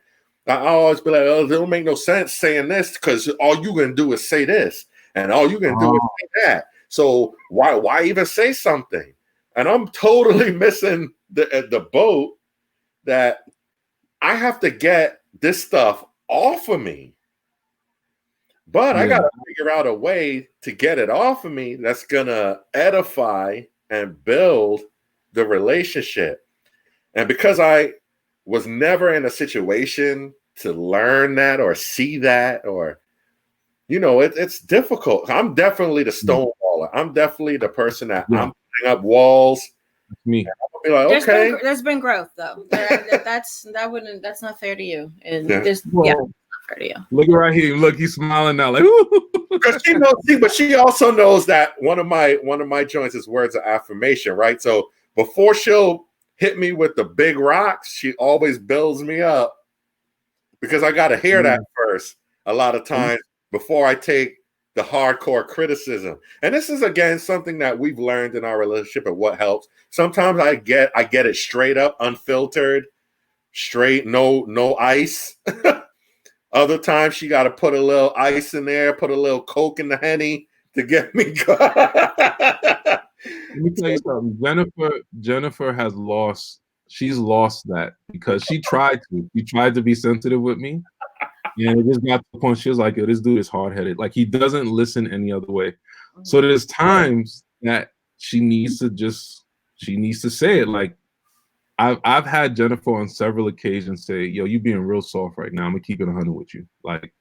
I always be like, oh, it don't make no sense saying this because all you're gonna do is say this, and all you're gonna do is say that. So why even say something? And I'm totally missing the boat that I have to get this stuff off of me. But I got to figure out a way to get it off of me that's going to edify and build the relationship. And because I was never in a situation to learn that or see that, or, it's difficult. I'm definitely the stonewaller. I'm definitely the person that I'm putting up walls. That's me. Be like, okay. There's been growth though. That's not fair to you. And fair to you. Look right here. Look, he's smiling now, like, because she knows. But she also knows that one of my joints is words of affirmation, right? So before she'll hit me with the big rocks, she always builds me up because I got to hear that first. A lot of times before I take the hardcore criticism, and this is again something that we've learned in our relationship and what helps. Sometimes I get it straight up, unfiltered, straight, no ice. Other times she got to put a little ice in there, put a little Coke in the Henny to get me going. Let me tell you something. Jennifer has lost. She's lost that because she tried to. She tried to be sensitive with me, and it just got to the point she was like, "Yo, this dude is hard-headed. Like, he doesn't listen any other way." So there's times that she needs to say it. Like, I've had Jennifer on several occasions say, "Yo, you being real soft right now. I'm gonna keep it 100 with you. Like,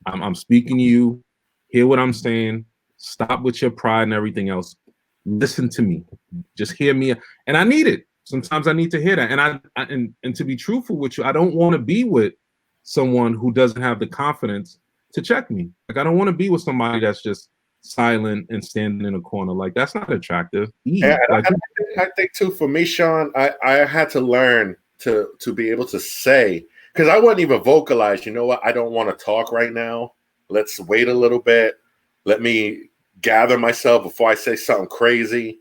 I'm speaking to you. Hear what I'm saying. Stop with your pride and everything else. Listen to me. Just hear me." And I need it. Sometimes I need to hear that. And to be truthful with you, I don't want to be with someone who doesn't have the confidence to check me. Like, I don't want to be with somebody that's just silent and standing in a corner. Like, that's not attractive. And Like, I think too, for me, Shawn, I had to learn to be able to say, because I wouldn't even vocalize, you know what, I don't want to talk right now. Let's wait a little bit. Let me gather myself before I say something crazy.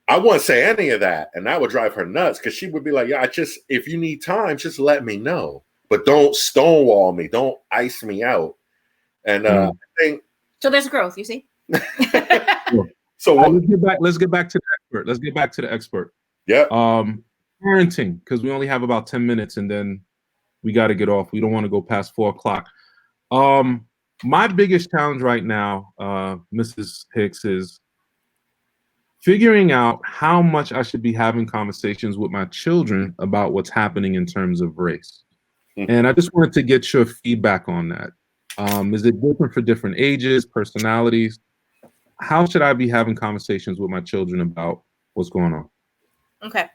I wouldn't say any of that. And that would drive her nuts, because she would be like, yeah, if you need time, just let me know. But don't stonewall me. Don't ice me out. And I think so. There's growth, you see. So let's get back to the expert. Let's get back to the expert. Yeah. Parenting, because we only have about 10 minutes and then we got to get off. We don't want to go past 4:00. My biggest challenge right now, Mrs. Hicks, is figuring out how much I should be having conversations with my children about what's happening in terms of race. And I just wanted to get your feedback on that. Is it different for different ages, personalities? How should I be having conversations with my children about what's going on? Okay.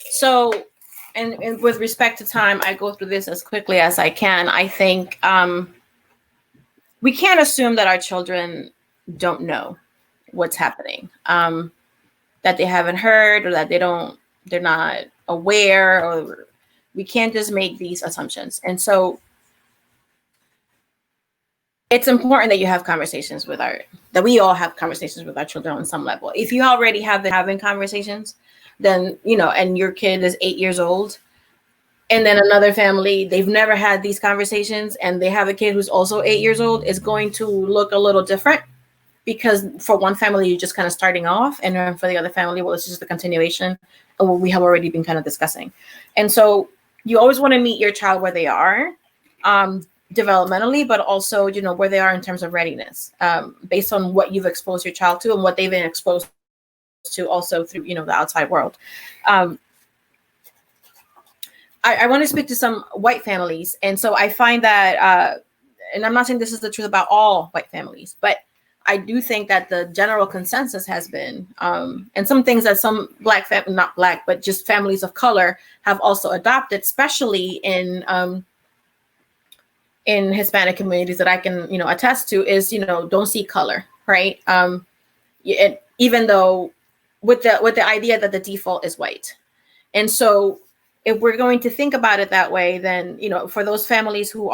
So, and with respect to time, I go through this as quickly as I can. I think we can't assume that our children don't know what's happening, that they haven't heard, or that they're not aware, or we can't just make these assumptions. And so it's important that you have conversations that we all have conversations with our children on some level. If you already have been having conversations, then, and your kid is 8 years old, and then another family, they've never had these conversations, and they have a kid who's also 8 years old, it's going to look a little different, because for one family, you're just kind of starting off, and then for the other family, well, it's just a continuation of what we have already been kind of discussing. And so you always want to meet your child where they are, developmentally, but also, where they are in terms of readiness, based on what you've exposed your child to and what they've been exposed to also through, the outside world. I want to speak to some white families. And so I find that, and I'm not saying this is the truth about all white families, but I do think that the general consensus has been, and some things that some not black, but just families of color have also adopted, especially in Hispanic communities that I can, attest to, is, don't see color, right? Even though with the idea that the default is white. And so if we're going to think about it that way, then, for those families who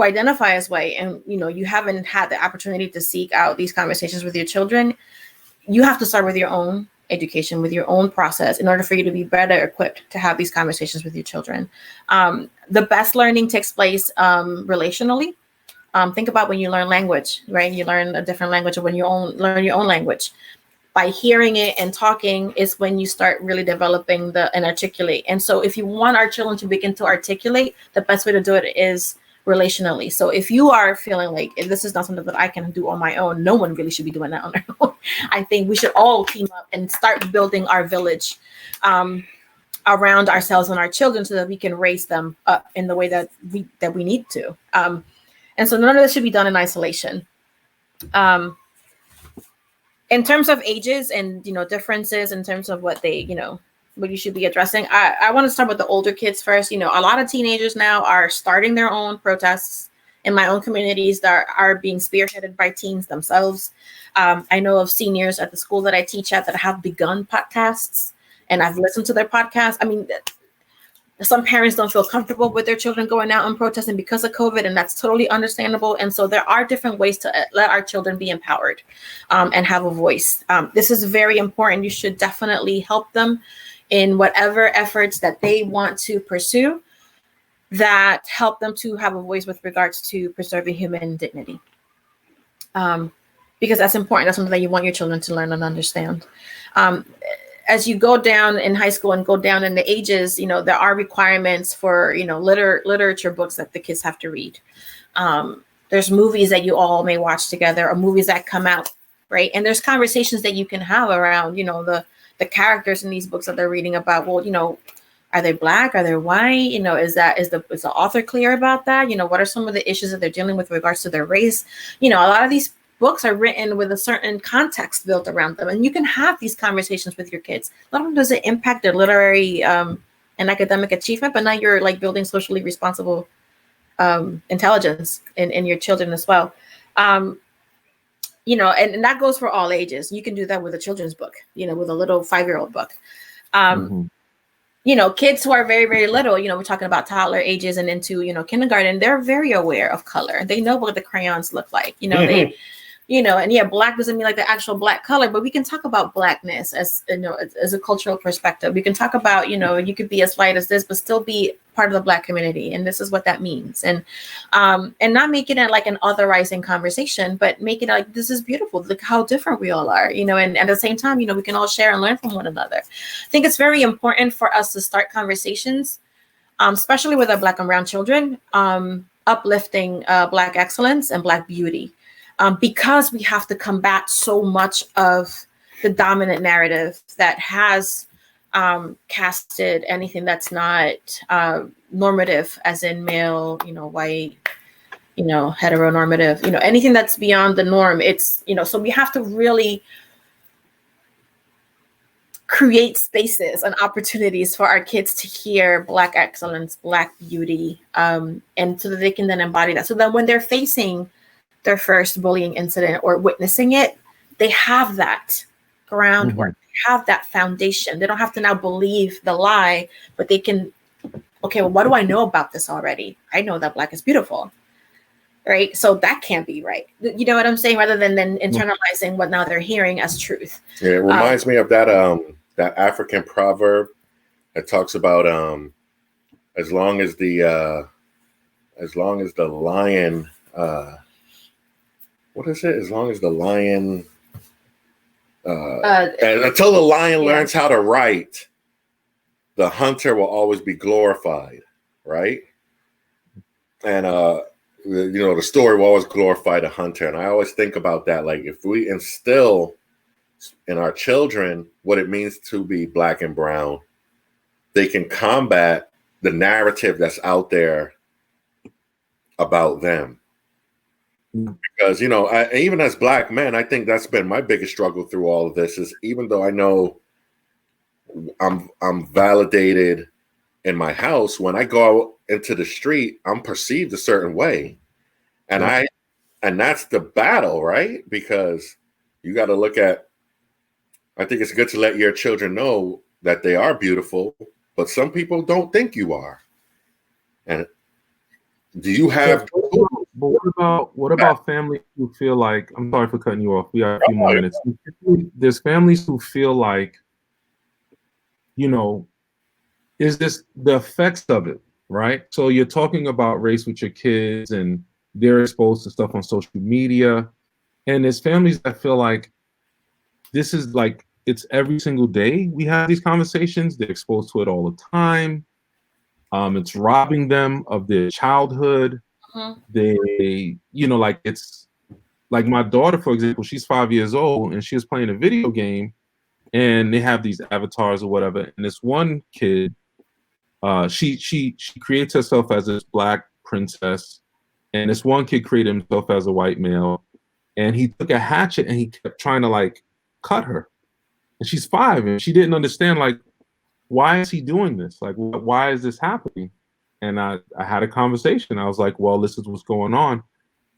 identify as white, and, you haven't had the opportunity to seek out these conversations with your children, you have to start with your own education, with your own process, in order for you to be better equipped to have these conversations with your children. The best learning takes place relationally. Think about when you learn language, right? You learn a different language, or when you learn your own language. By hearing it and talking is when you start really developing and articulate. And so if you want our children to begin to articulate, the best way to do it is relationally. So if you are feeling like, if this is not something that I can do on my own, no one really should be doing that on their own. I think we should all team up and start building our village around ourselves and our children, so that we can raise them up in the way that we need to. And so none of this should be done in isolation. In terms of ages and, differences in terms of what they, what you should be addressing, I want to start with the older kids first. A lot of teenagers now are starting their own protests in my own communities that are being spearheaded by teens themselves. I know of seniors at the school that I teach at that have begun podcasts, and I've listened to their podcasts. I mean, some parents don't feel comfortable with their children going out and protesting because of COVID, and that's totally understandable. And so there are different ways to let our children be empowered and have a voice. This is very important. You should definitely help them in whatever efforts that they want to pursue that help them to have a voice with regards to preserving human dignity. Because that's important. That's something that you want your children to learn and understand. As you go down in high school and go down in the ages, there are requirements for, literature books that the kids have to read. There's movies that you all may watch together, or movies that come out, right? And there's conversations that you can have around, the characters in these books that they're reading about. Well, are they Black? Are they white? Is the author clear about that? What are some of the issues that they're dealing with regards to their race? A lot of these books are written with a certain context built around them, and you can have these conversations with your kids. Not only does it impact their literary and academic achievement, but now you're like building socially responsible intelligence in your children as well. and that goes for all ages. You can do that with a children's book, with a little 5-year-old book. Mm-hmm. Kids who are very, very little, we're talking about toddler ages and into, kindergarten, they're very aware of color. They know what the crayons look like, they, and yeah, black doesn't mean like the actual black color, but we can talk about blackness as, as a cultural perspective. We can talk about, you could be as light as this, but still be part of the Black community. And this is what that means. And not making it like an authorizing conversation, but make it like, this is beautiful. Look how different we all are, and at the same time, we can all share and learn from one another. I think it's very important for us to start conversations, especially with our Black and brown children, uplifting Black excellence and Black beauty. Because we have to combat so much of the dominant narrative that has casted anything that's not normative, as in male, white, heteronormative, anything that's beyond the norm. It's, so we have to really create spaces and opportunities for our kids to hear Black excellence, Black beauty, and so that they can then embody that. So that when they're facing their first bullying incident or witnessing it, they have that groundwork, they have that foundation. They don't have to now believe the lie, but they can, okay, well, what do I know about this already? I know that Black is beautiful, right? So that can't be right. You know what I'm saying? Rather than internalizing what now they're hearing as truth. Yeah, it reminds me of that that African proverb that talks about as long as the lion what is it? As long as the lion, until the lion learns how to write, the hunter will always be glorified, right? And the story will always glorify the hunter. And I always think about that. Like, if we instill in our children what it means to be Black and brown, they can combat the narrative that's out there about them. Because, even as Black men, I think that's been my biggest struggle through all of this, is even though I know I'm validated in my house, when I go out into the street, I'm perceived a certain way. And that's the battle, right? Because you got to look at, I think it's good to let your children know that they are beautiful, but some people don't think you are. And do you have... But what about families who feel like, I'm sorry for cutting you off, we have a few more minutes. There's families who feel like, is this the effects of it, right? So you're talking about race with your kids and they're exposed to stuff on social media. And there's families that feel like this is like, it's every single day we have these conversations. They're exposed to it all the time. It's robbing them of their childhood. They, like, it's like my daughter, for example, she's 5 years old and she was playing a video game and they have these avatars or whatever. And this one kid, she creates herself as this Black princess. And this one kid created himself as a white male. And he took a hatchet and he kept trying to like cut her. And she's 5 and she didn't understand, like, why is he doing this? Like, why is this happening? And I had a conversation. I was like, well, this is what's going on.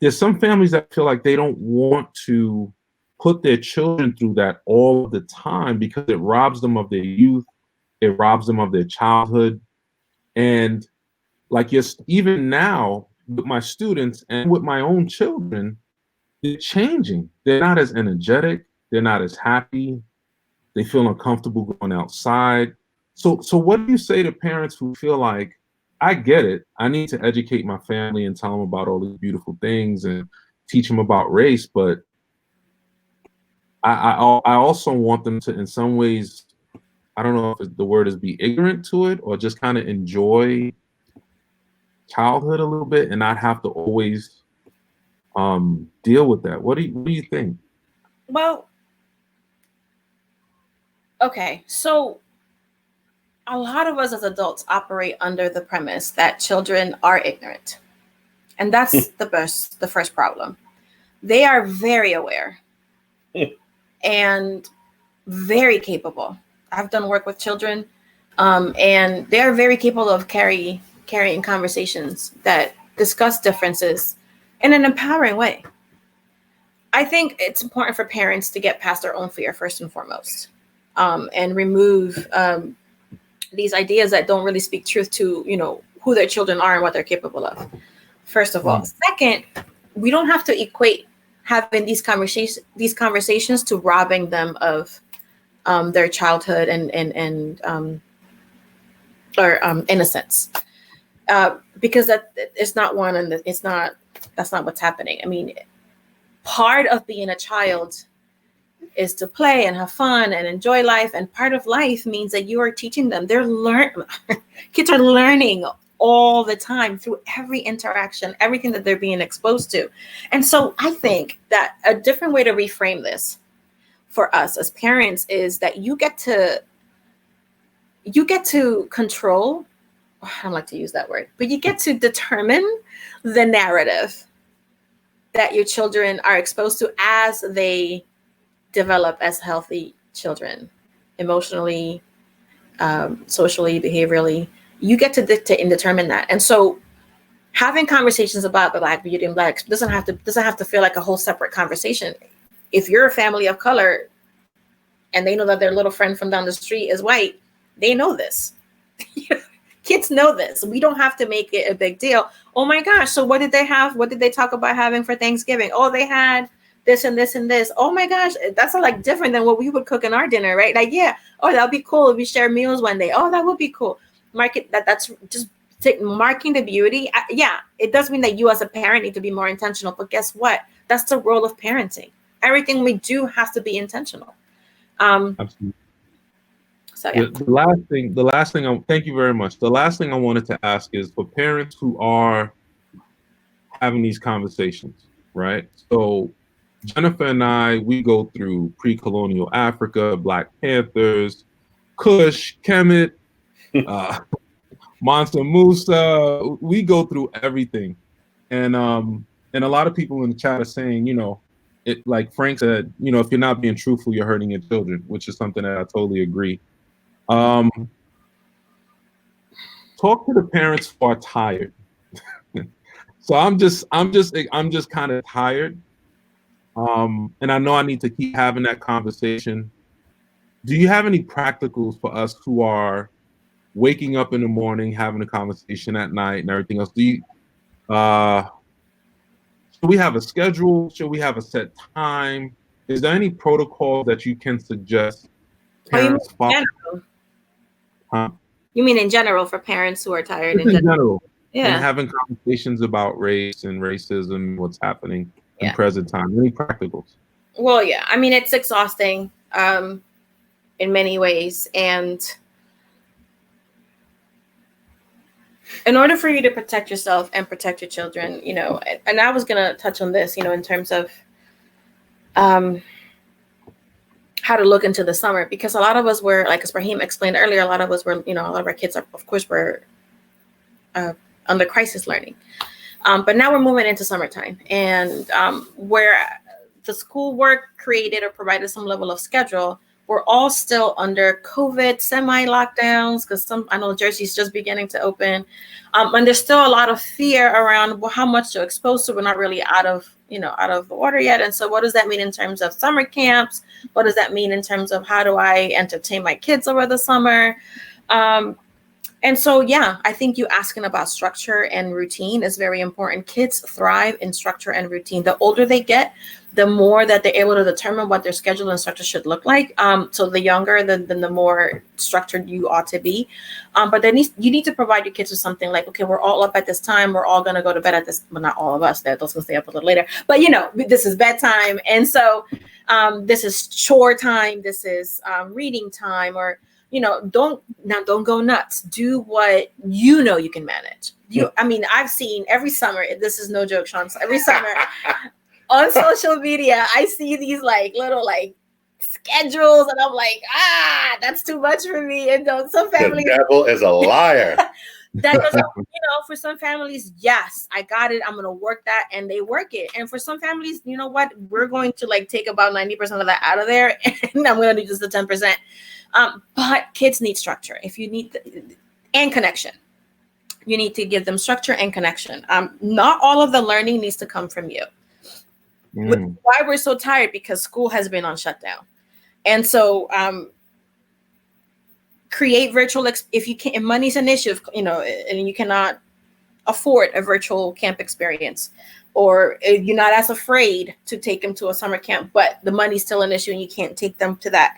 There's some families that feel like they don't want to put their children through that all the time because it robs them of their youth. It robs them of their childhood. And like, even now with my students and with my own children, they're changing. They're not as energetic. They're not as happy. They feel uncomfortable going outside. So what do you say to parents who feel like, I get it, I need to educate my family and tell them about all these beautiful things and teach them about race, but I also want them to, in some ways, I don't know if the word is be ignorant to it or just kind of enjoy childhood a little bit and not have to always deal with that. What do you think? Well, okay, so a lot of us as adults operate under the premise that children are ignorant. And that's the first problem. They are very aware and very capable. I've done work with children, and they're very capable of carrying conversations that discuss differences in an empowering way. I think it's important for parents to get past their own fear first and foremost, and remove these ideas that don't really speak truth to, who their children are and what they're capable of. First of all. Second, we don't have to equate having these conversations to robbing them of their childhood and innocence, because that it's not one, and that's not what's happening. I mean, part of being a child is to play and have fun and enjoy life, and part of life means that you are teaching them. Kids are learning all the time through every interaction, everything that they're being exposed to. And so I think that a different way to reframe this for us as parents is that you get to control, I don't like to use that word, but you get to determine the narrative that your children are exposed to as they develop as healthy children, emotionally, socially, behaviorally. You get to dictate and determine that. And so having conversations about the Black beauty and Black doesn't have to feel like a whole separate conversation. If you're a family of color and they know that their little friend from down the street is white, they know this. Kids know this. We don't have to make it a big deal. Oh my gosh, so what did they have? What did they talk about having for Thanksgiving? Oh, they had this and this and this. Oh my gosh, that's like different than what we would cook in our dinner, right? Like, yeah, oh, that'd be cool if we share meals one day. Oh, that would be cool. That's just marking the beauty. Yeah, it does mean that you as a parent need to be more intentional, but guess what? That's the role of parenting. Everything we do has to be intentional. Absolutely. So yeah. The last thing, thank you very much. The last thing I wanted to ask is for parents who are having these conversations, right? So Jennifer and I, we go through pre-colonial Africa, Black Panthers, Kush, Kemet, Mansa Musa. We go through everything. And a lot of people in the chat are saying, it, like Frank said, if you're not being truthful, you're hurting your children, which is something that I totally agree. Talk to the parents who are tired. So I'm just kind of tired. And I know I need to keep having that conversation. Do you have any practicals for us who are waking up in the morning, having a conversation at night and everything else? Should we have a schedule? Should we have a set time? Is there any protocol that you can suggest parents follow? Huh? You mean in general for parents who are tired? In general. Yeah. And having conversations about race and racism, what's happening in present time. Any practicals? Well, yeah. I mean, it's exhausting in many ways. And in order for you to protect yourself and protect your children, and I was going to touch on this, in terms of how to look into the summer, because a lot of us were, like as Rahime explained earlier, a lot of us were, a lot of our kids are, of course, were under crisis learning. But now we're moving into summertime, and where the schoolwork created or provided some level of schedule, we're all still under COVID semi-lockdowns, because I know Jersey's just beginning to open. And there's still a lot of fear around how much to expose to. We're not really out of the water yet. And so what does that mean in terms of summer camps? What does that mean in terms of how do I entertain my kids over the summer? And so, yeah, I think you asking about structure and routine is very important. Kids thrive in structure and routine. The older they get, the more that they're able to determine what their schedule and structure should look like. So the younger, the more structured you ought to be. But then you need to provide your kids with something like, okay, we're all up at this time. We're all going to go to bed at this. Well, not all of us. Those going to stay up a little later. But, this is bedtime. And so this is chore time. This is reading time, or don't go nuts. Do what you can manage. I've seen every summer, this is no joke, Shawn, every summer on social media, I see these little schedules, and I'm like, that's too much for me. And some families, the devil is a liar. That doesn't, for some families, yes, I got it. I'm going to work that, and they work it. And for some families, you know what? We're going to take about 90% of that out of there, and I'm going to do just the 10%. But kids need structure. If you need and connection, you need to give them structure and connection. Not all of the learning needs to come from you. Mm. Why we're so tired? Because school has been on shutdown. And so create virtual, if you can, if money's an issue, and you cannot afford a virtual camp experience, or if you're not as afraid to take them to a summer camp, but the money's still an issue and you can't take them to that.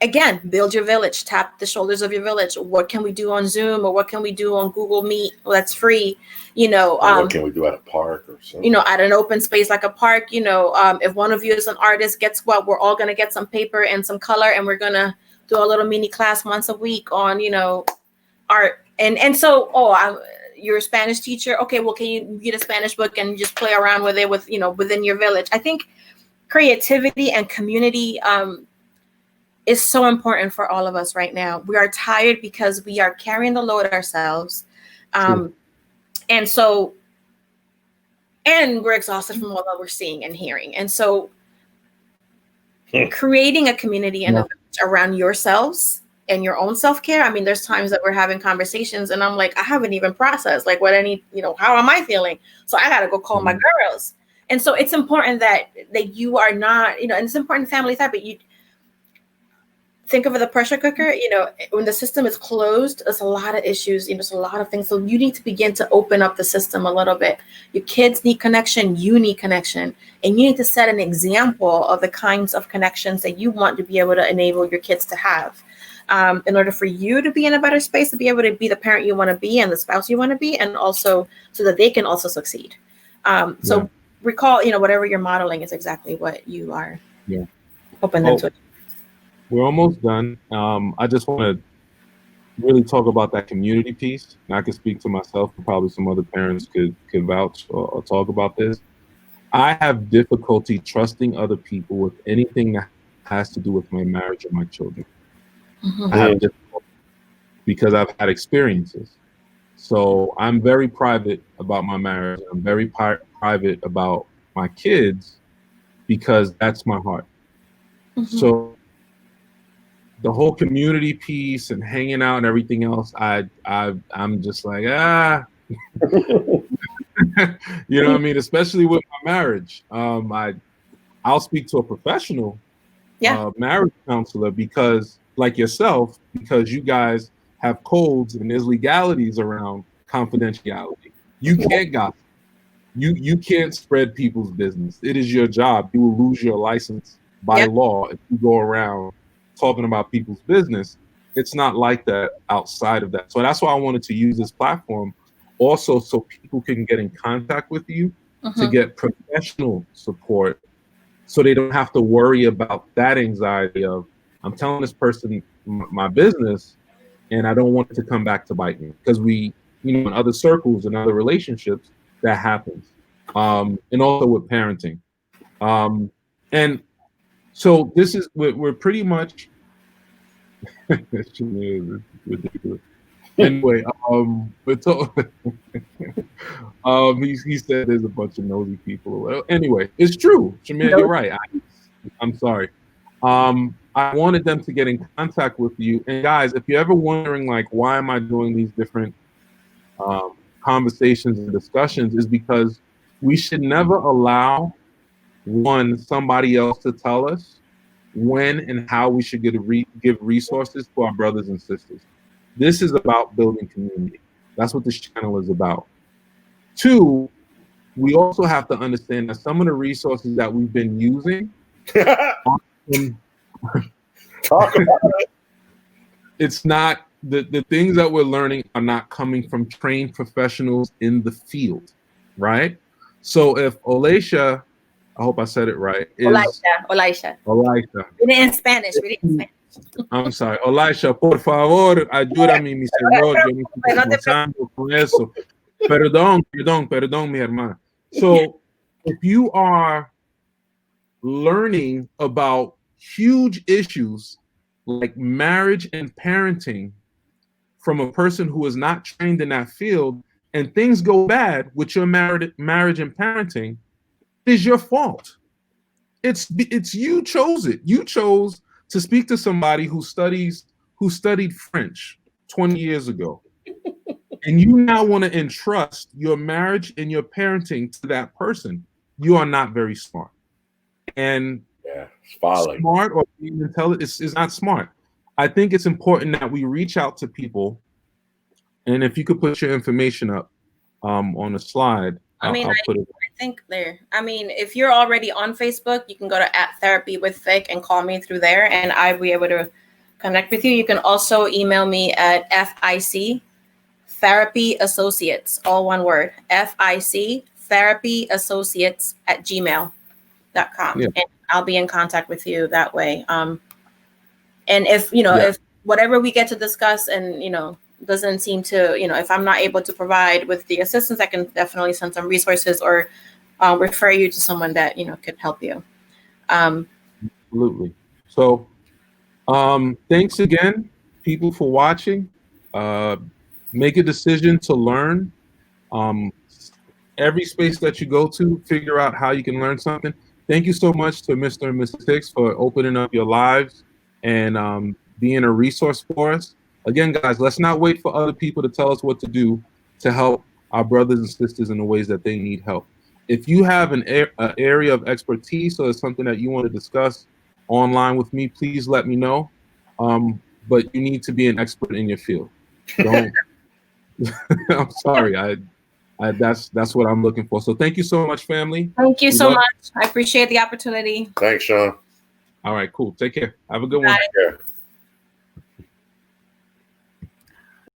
Again, build your village, tap the shoulders of your village. What can we do on Zoom, or what can we do on Google Meet? Well, that's free. What can we do at a park or something? At an open space like a park. If one of you is an artist, guess what? We're all going to get some paper and some color, and we're going to do a little mini class once a week on, art. And so, you're a Spanish teacher. Okay, well, can you get a Spanish book and just play around with it within your village? I think creativity and community is so important for all of us right now. We are tired because we are carrying the load ourselves. And we're exhausted from all that we're seeing and hearing. And so creating a community and a village around yourselves and your own self-care. I mean, there's times that we're having conversations and I'm like, I haven't even processed like what I need, how am I feeling? So I got to go call my girls. And so it's important that you are not, and it's important family time, but you think of the pressure cooker, when the system is closed, there's a lot of issues, there's a lot of things. So you need to begin to open up the system a little bit. Your kids need connection, you need connection, and you need to set an example of the kinds of connections that you want to be able to enable your kids to have. In order for you to be in a better space, to be able to be the parent you want to be and the spouse you want to be, and also so that they can also succeed. So recall, whatever you're modeling is exactly what you are hoping them to. We're almost done. I just want to really talk about that community piece. And I can speak to myself, and probably some other parents could vouch or talk about this. I have difficulty trusting other people with anything that has to do with my marriage or my children. Mm-hmm. I have difficulty because I've had experiences. So I'm very private about my marriage. I'm very private about my kids because that's my heart. Mm-hmm. So the whole community piece and hanging out and everything else, I'm just like, you know what I mean? Especially with my marriage. I'll speak to a professional marriage counselor because, like yourself, because you guys have codes and there's legalities around confidentiality. You can't gossip. You can't spread people's business. It is your job. You will lose your license by law if you go around talking about people's business. It's not like that outside of that. So that's why I wanted to use this platform also so people can get in contact with you to get professional support so they don't have to worry about that anxiety of, I'm telling this person my business and I don't want it to come back to bite me. Because we, in other circles and other relationships, that happens. And also with parenting. And so this is, we're pretty much, ridiculous. Anyway, he said there's a bunch of nosy people. Anyway, it's true. Shamir, you're right. I'm sorry. I wanted them to get in contact with you. And guys, if you're ever wondering, like, why am I doing these different conversations and discussions, is because we should never allow somebody else to tell us when and how we should give resources to our brothers and sisters. This is about building community. That's what this channel is about. 2, we also have to understand that some of the resources that we've been using talk about it. It's not the things that we're learning are not coming from trained professionals in the field, right? So if Olaisha, I hope I said it right. Olaisha. We did it in Spanish. I'm sorry. Olaisha, por favor, ayúdame, mi señor. Yo me estoy esforzando con eso. Perdón, mi hermana. So if you are learning about huge issues like marriage and parenting from a person who is not trained in that field, and things go bad with your marriage and parenting, it is your fault. It's you chose it. You chose to speak to somebody who studied French 20 years ago. And you now want to entrust your marriage and your parenting to that person. you are not very smart. And Yeah, it's folly. smart or being intelligent is not smart. I think it's important that we reach out to people. And if you could put your information up on the slide, I mean, I'll put it. I think there. I mean, if you're already on Facebook, you can go to @therapywithvic and call me through there, and I'll be able to connect with you. You can also email me at FIC Therapy Associates, all one word, FIC Therapy Associates @gmail.com. Yeah. And I'll be in contact with you that way. And if, Yeah. if whatever we get to discuss and, doesn't seem to, if I'm not able to provide with the assistance, I can definitely send some resources or refer you to someone that, could help you. Absolutely. So thanks again, people, for watching. Make a decision to learn. Every space that you go to, figure out how you can learn something. Thank you so much to Mr. and Mrs. Hicks for opening up your lives and being a resource for us. Again, guys, let's not wait for other people to tell us what to do to help our brothers and sisters in the ways that they need help. If you have an area of expertise or something that you want to discuss online with me, please let me know. But you need to be an expert in your field. Don't. I'm sorry. That's what I'm looking for. So thank you so much, family. Thank you so much. I appreciate the opportunity. Thanks, Shawn. All right, cool. Take care. Have a good one. Bye. Take care.